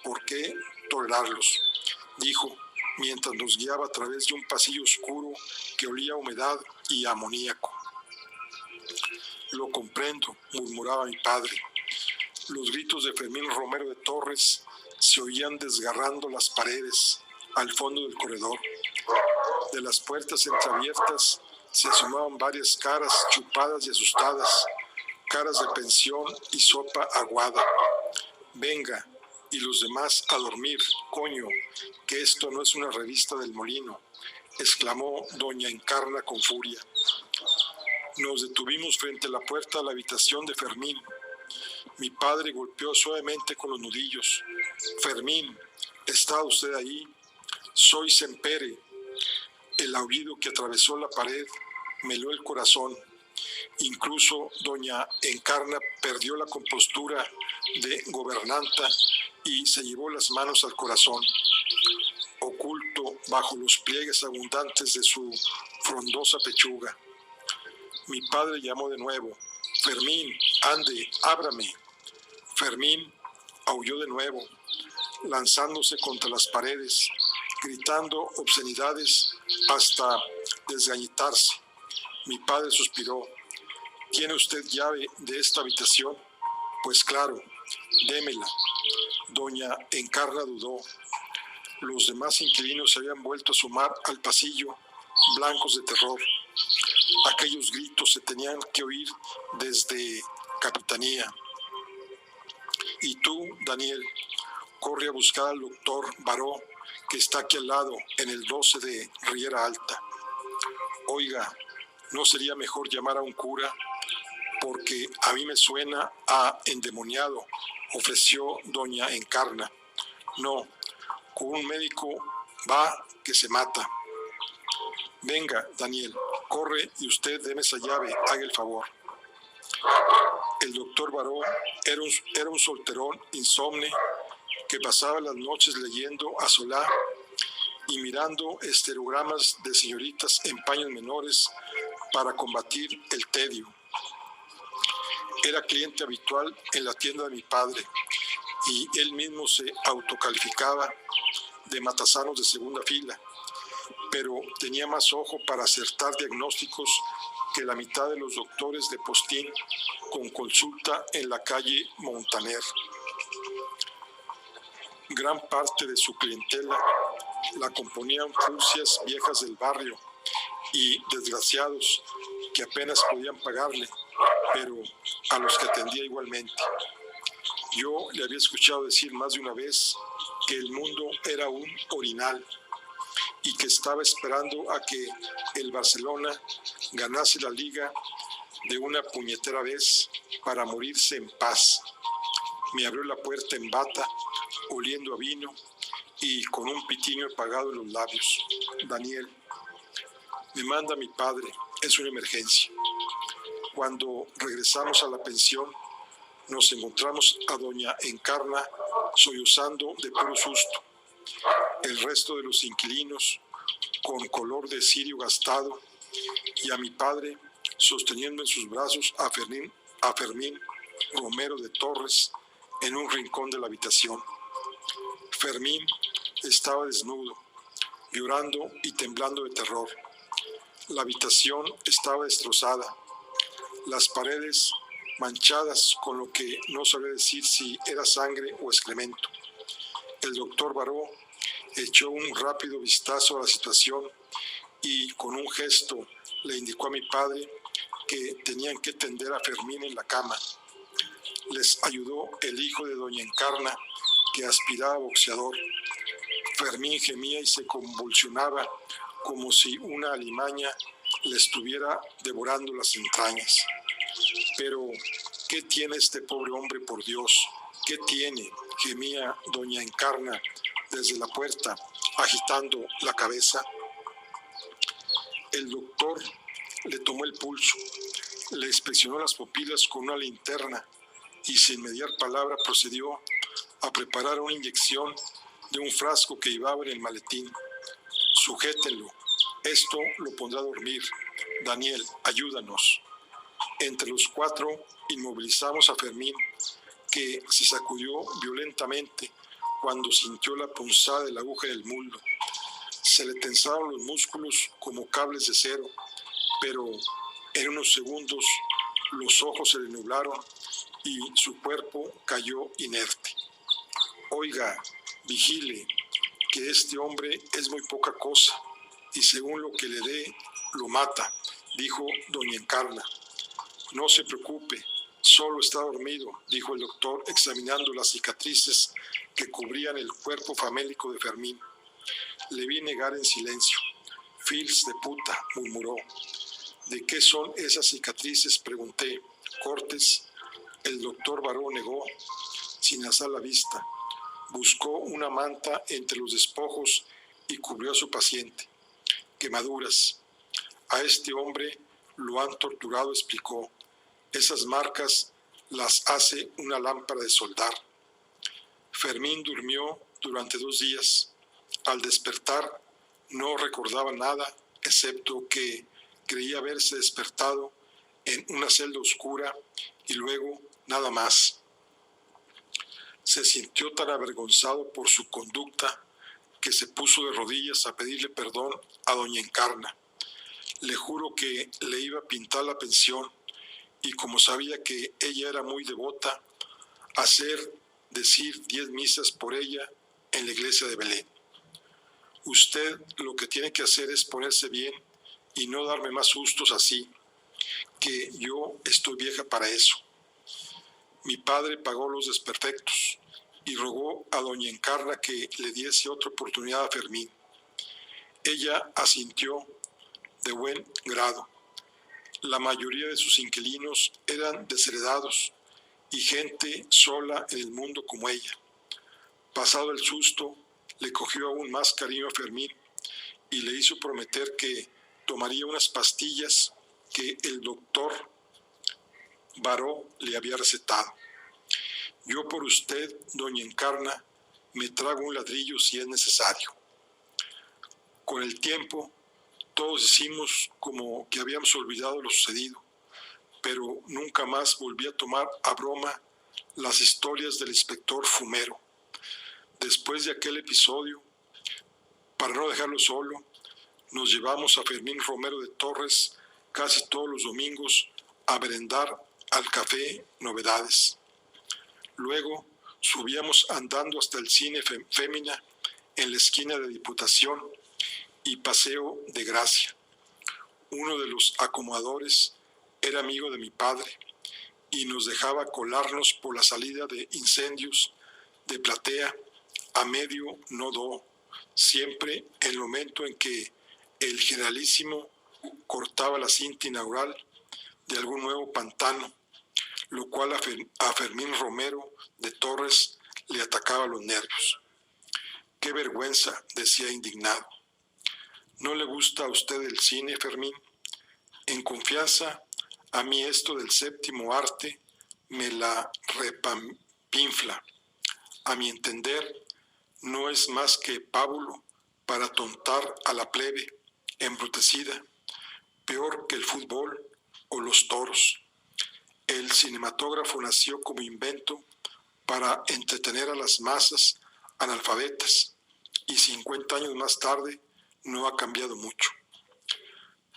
por qué tolerarlos, dijo, mientras nos guiaba a través de un pasillo oscuro que olía a humedad y a amoníaco. Lo comprendo, murmuraba mi padre. Los gritos de Fermín Romero de Torres se oían desgarrando las paredes al fondo del corredor. De las puertas entreabiertas se asomaban varias caras chupadas y asustadas, caras de pensión y sopa aguada. Venga, y los demás a dormir, coño, que esto no es una revista del Molino, exclamó doña Encarna con furia. Nos detuvimos frente a la puerta de la habitación de Fermín. Mi padre golpeó suavemente con los nudillos. Fermín, ¿está usted ahí? Soy Sempere. El aullido que atravesó la pared me heló el corazón. Incluso doña Encarna perdió la compostura de gobernanta y se llevó las manos al corazón. Oculto bajo los pliegues abundantes de su frondosa pechuga. Mi padre llamó de nuevo. Fermín, ande, ábrame. Fermín aulló de nuevo, lanzándose contra las paredes, gritando obscenidades hasta desgañitarse. Mi padre suspiró. ¿Tiene usted llave de esta habitación? Pues claro, démela. Doña Encarna dudó. Los demás inquilinos se habían vuelto a asomar al pasillo, blancos de terror. Aquellos gritos se tenían que oír desde Capitanía. Y tú, Daniel, corre a buscar al doctor Baró, que está aquí al lado, en el 12 de Riera Alta. Oiga, ¿no sería mejor llamar a un cura? Porque a mí me suena a endemoniado, ofreció doña Encarna. No, con un médico va que se mata. Venga, Daniel, corre y usted deme esa llave, haga el favor. El doctor Baró era un solterón insomne que pasaba las noches leyendo a Solá y mirando estereogramas de señoritas en paños menores para combatir el tedio. Era cliente habitual en la tienda de mi padre y él mismo se autocalificaba de matasanos de segunda fila. pero tenía más ojo para acertar diagnósticos que la mitad de los doctores de postín con consulta en la calle Montaner. Gran parte de su clientela la componían furcias viejas del barrio y desgraciados que apenas podían pagarle, pero a los que atendía igualmente. Yo le había escuchado decir más de una vez que el mundo era un orinal y que estaba esperando a que el Barcelona ganase la liga de una puñetera vez para morirse en paz. Me abrió la puerta en bata, oliendo a vino y con un pitiño apagado en los labios. Daniel, me manda mi padre, es una emergencia. Cuando regresamos a la pensión, nos encontramos a doña Encarna sollozando de puro susto. El resto de los inquilinos con color de cirio gastado y a mi padre sosteniendo en sus brazos a Fermín Romero de Torres en un rincón de la habitación. Fermín estaba desnudo, llorando y temblando de terror. La habitación estaba destrozada, las paredes manchadas con lo que no sabía decir si era sangre o excremento. El doctor Baró echó un rápido vistazo a la situación y con un gesto le indicó a mi padre que tenían que tender a Fermín en la cama. Les ayudó el hijo de doña Encarna, que aspiraba boxeador. Fermín gemía y se convulsionaba como si una alimaña le estuviera devorando las entrañas. Pero, ¿qué tiene este pobre hombre, por Dios? ¿Qué tiene? Gemía doña Encarna desde la puerta, agitando la cabeza. El doctor le tomó el pulso, le inspeccionó las pupilas con una linterna y sin mediar palabra procedió a preparar una inyección de un frasco que llevaba en el maletín. Sujétenlo, esto lo pondrá a dormir. Daniel, ayúdanos. Entre los cuatro inmovilizamos a Fermín, que se sacudió violentamente cuando sintió la punzada de la aguja del muslo. Se le tensaron los músculos como cables de cero, pero en unos segundos los ojos se le nublaron y su cuerpo cayó inerte. Oiga, vigile, que este hombre es muy poca cosa y según lo que le dé, lo mata, dijo doña Encarna. No se preocupe, solo está dormido, dijo el doctor examinando las cicatrices que cubrían el cuerpo famélico de Fermín. Le vi negar en silencio. Fils de puta, murmuró. ¿De qué son esas cicatrices?, pregunté. ¿Cortes? El doctor Baró negó, sin alzar la vista. Buscó una manta entre los despojos y cubrió a su paciente. Quemaduras. A este hombre lo han torturado, explicó. Esas marcas las hace una lámpara de soldar. Fermín durmió durante 2 días. Al despertar no recordaba nada, excepto que creía haberse despertado en una celda oscura y luego nada más. Se sintió tan avergonzado por su conducta que se puso de rodillas a pedirle perdón a doña Encarna. Le juro que le iba a pintar la pensión y como sabía que ella era muy devota, decir 10 misas por ella en la iglesia de Belén. Usted lo que tiene que hacer es ponerse bien y no darme más sustos así, que yo estoy vieja para eso. Mi padre pagó los desperfectos y rogó a doña Encarna que le diese otra oportunidad a Fermín. Ella asintió de buen grado. La mayoría de sus inquilinos eran desheredados y gente sola en el mundo como ella. Pasado el susto, le cogió aún más cariño a Fermín y le hizo prometer que tomaría unas pastillas que el doctor Baró le había recetado. Yo por usted, doña Encarna, me trago un ladrillo si es necesario. Con el tiempo, todos hicimos como que habíamos olvidado lo sucedido, pero nunca más volví a tomar a broma las historias del inspector Fumero. Después de aquel episodio, para no dejarlo solo, nos llevamos a Fermín Romero de Torres casi todos los domingos a merendar al café Novedades. Luego subíamos andando hasta el cine Fémina en la esquina de Diputación y Paseo de Gracia. Uno de los acomodadores era amigo de mi padre y nos dejaba colarnos por la salida de Incendios de Platea a medio nodo, siempre en el momento en que el generalísimo cortaba la cinta inaugural de algún nuevo pantano, lo cual a Fermín Romero de Torres le atacaba los nervios. ¡Qué vergüenza!, decía indignado. ¿No le gusta a usted el cine, Fermín? En confianza, a mí esto del séptimo arte me la repampinfla. A mi entender, no es más que pábulo para tontar a la plebe embrutecida, peor que el fútbol o los toros. El cinematógrafo nació como invento para entretener a las masas analfabetas y 50 años más tarde no ha cambiado mucho.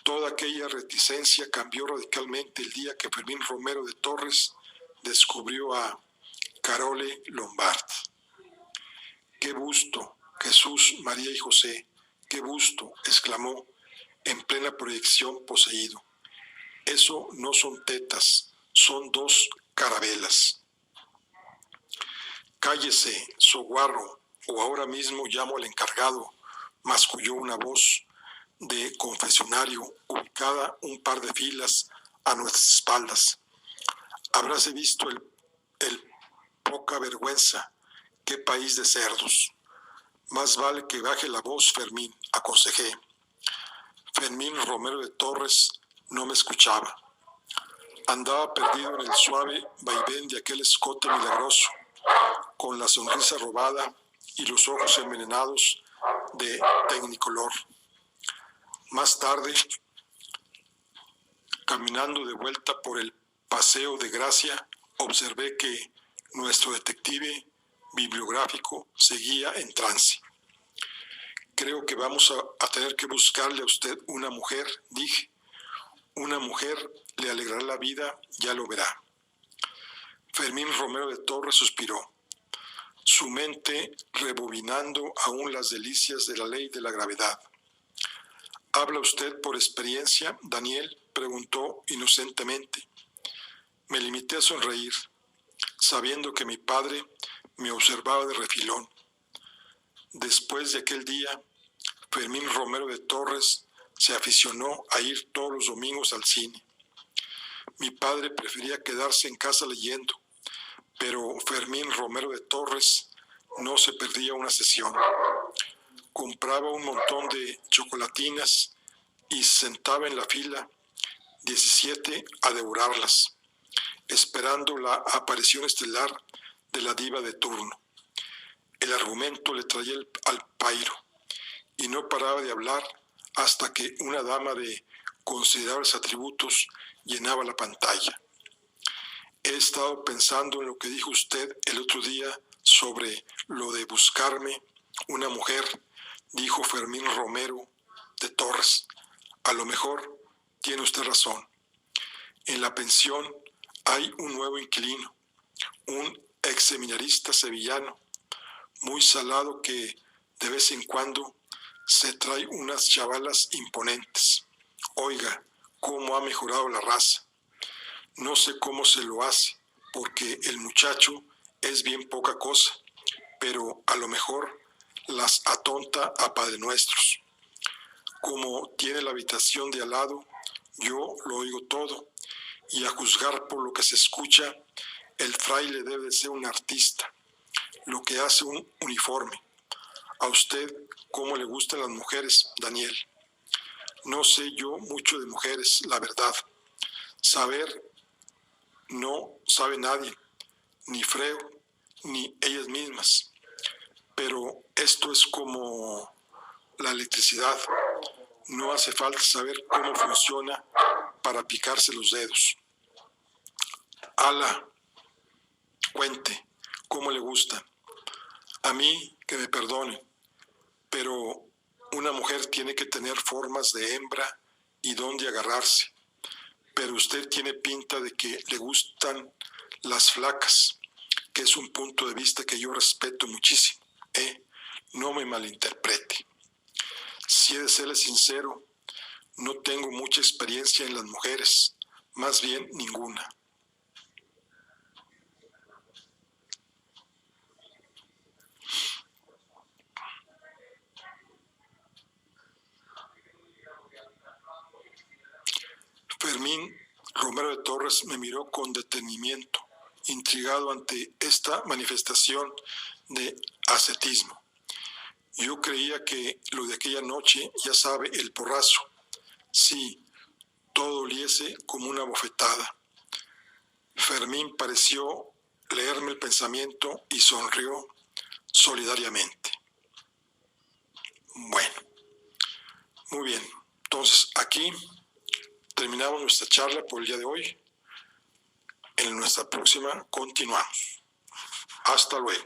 Toda aquella reticencia cambió radicalmente el día que Fermín Romero de Torres descubrió a Carole Lombard. ¡Qué busto, Jesús, María y José! ¡Qué busto!, exclamó en plena proyección poseído. Eso no son tetas, son dos carabelas. Cállese, soguarro, o ahora mismo llamo al encargado, masculló una voz de confesionario ubicada un par de filas a nuestras espaldas. Habráse visto el poca vergüenza. ¡Qué país de cerdos! Más vale que baje la voz, Fermín, aconsejé. Fermín Romero de Torres no me escuchaba. Andaba perdido en el suave vaivén de aquel escote milagroso, con la sonrisa robada y los ojos envenenados de tecnicolor. Más tarde, caminando de vuelta por el Paseo de Gracia, observé que nuestro detective bibliográfico seguía en trance. Creo que vamos a tener que buscarle a usted una mujer, dije. Una mujer le alegrará la vida, ya lo verá. Fermín Romero de Torres suspiró, su mente rebobinando aún las delicias de la ley de la gravedad. ¿Habla usted por experiencia, Daniel?, preguntó inocentemente. Me limité a sonreír, sabiendo que mi padre me observaba de refilón. Después de aquel día, Fermín Romero de Torres se aficionó a ir todos los domingos al cine. Mi padre prefería quedarse en casa leyendo, pero Fermín Romero de Torres no se perdía una sesión. Compraba un montón de chocolatinas y se sentaba en la fila 17 a devorarlas, esperando la aparición estelar de la diva de turno. El argumento le traía al pairo y no paraba de hablar hasta que una dama de considerables atributos llenaba la pantalla. He estado pensando en lo que dijo usted el otro día sobre lo de buscarme una mujer, dijo Fermín Romero de Torres. A lo mejor tiene usted razón. En la pensión hay un nuevo inquilino, un ex seminarista sevillano, muy salado, que de vez en cuando se trae unas chavalas imponentes. Oiga, cómo ha mejorado la raza. No sé cómo se lo hace, porque el muchacho es bien poca cosa, pero a lo mejor las atonta a Padre Nuestros. Como tiene la habitación de al lado, yo lo oigo todo, y a juzgar por lo que se escucha, el fraile debe de ser un artista, lo que hace un uniforme. ¿A usted cómo le gustan las mujeres, Daniel? No sé yo mucho de mujeres, la verdad. Saber no sabe nadie, ni Freo, ni ellas mismas. Pero esto es como la electricidad. No hace falta saber cómo funciona para picarse los dedos. Ala, cuente, ¿cómo le gustan? A mí, que me perdonen, pero Una mujer tiene que tener formas de hembra y dónde agarrarse, pero usted tiene pinta de que le gustan las flacas, que es un punto de vista que yo respeto muchísimo. No me malinterprete. Si he de serle sincero, no tengo mucha experiencia en las mujeres, más bien ninguna. Fermín Romero de Torres me miró con detenimiento, intrigado ante esta manifestación de ascetismo. Yo creía que lo de aquella noche, ya sabe, el porrazo. Sí, todo oliese como una bofetada. Fermín pareció leerme el pensamiento y sonrió solidariamente. Bueno, muy bien. Entonces, aquí terminamos nuestra charla por el día de hoy. En nuestra próxima continuamos. Hasta luego.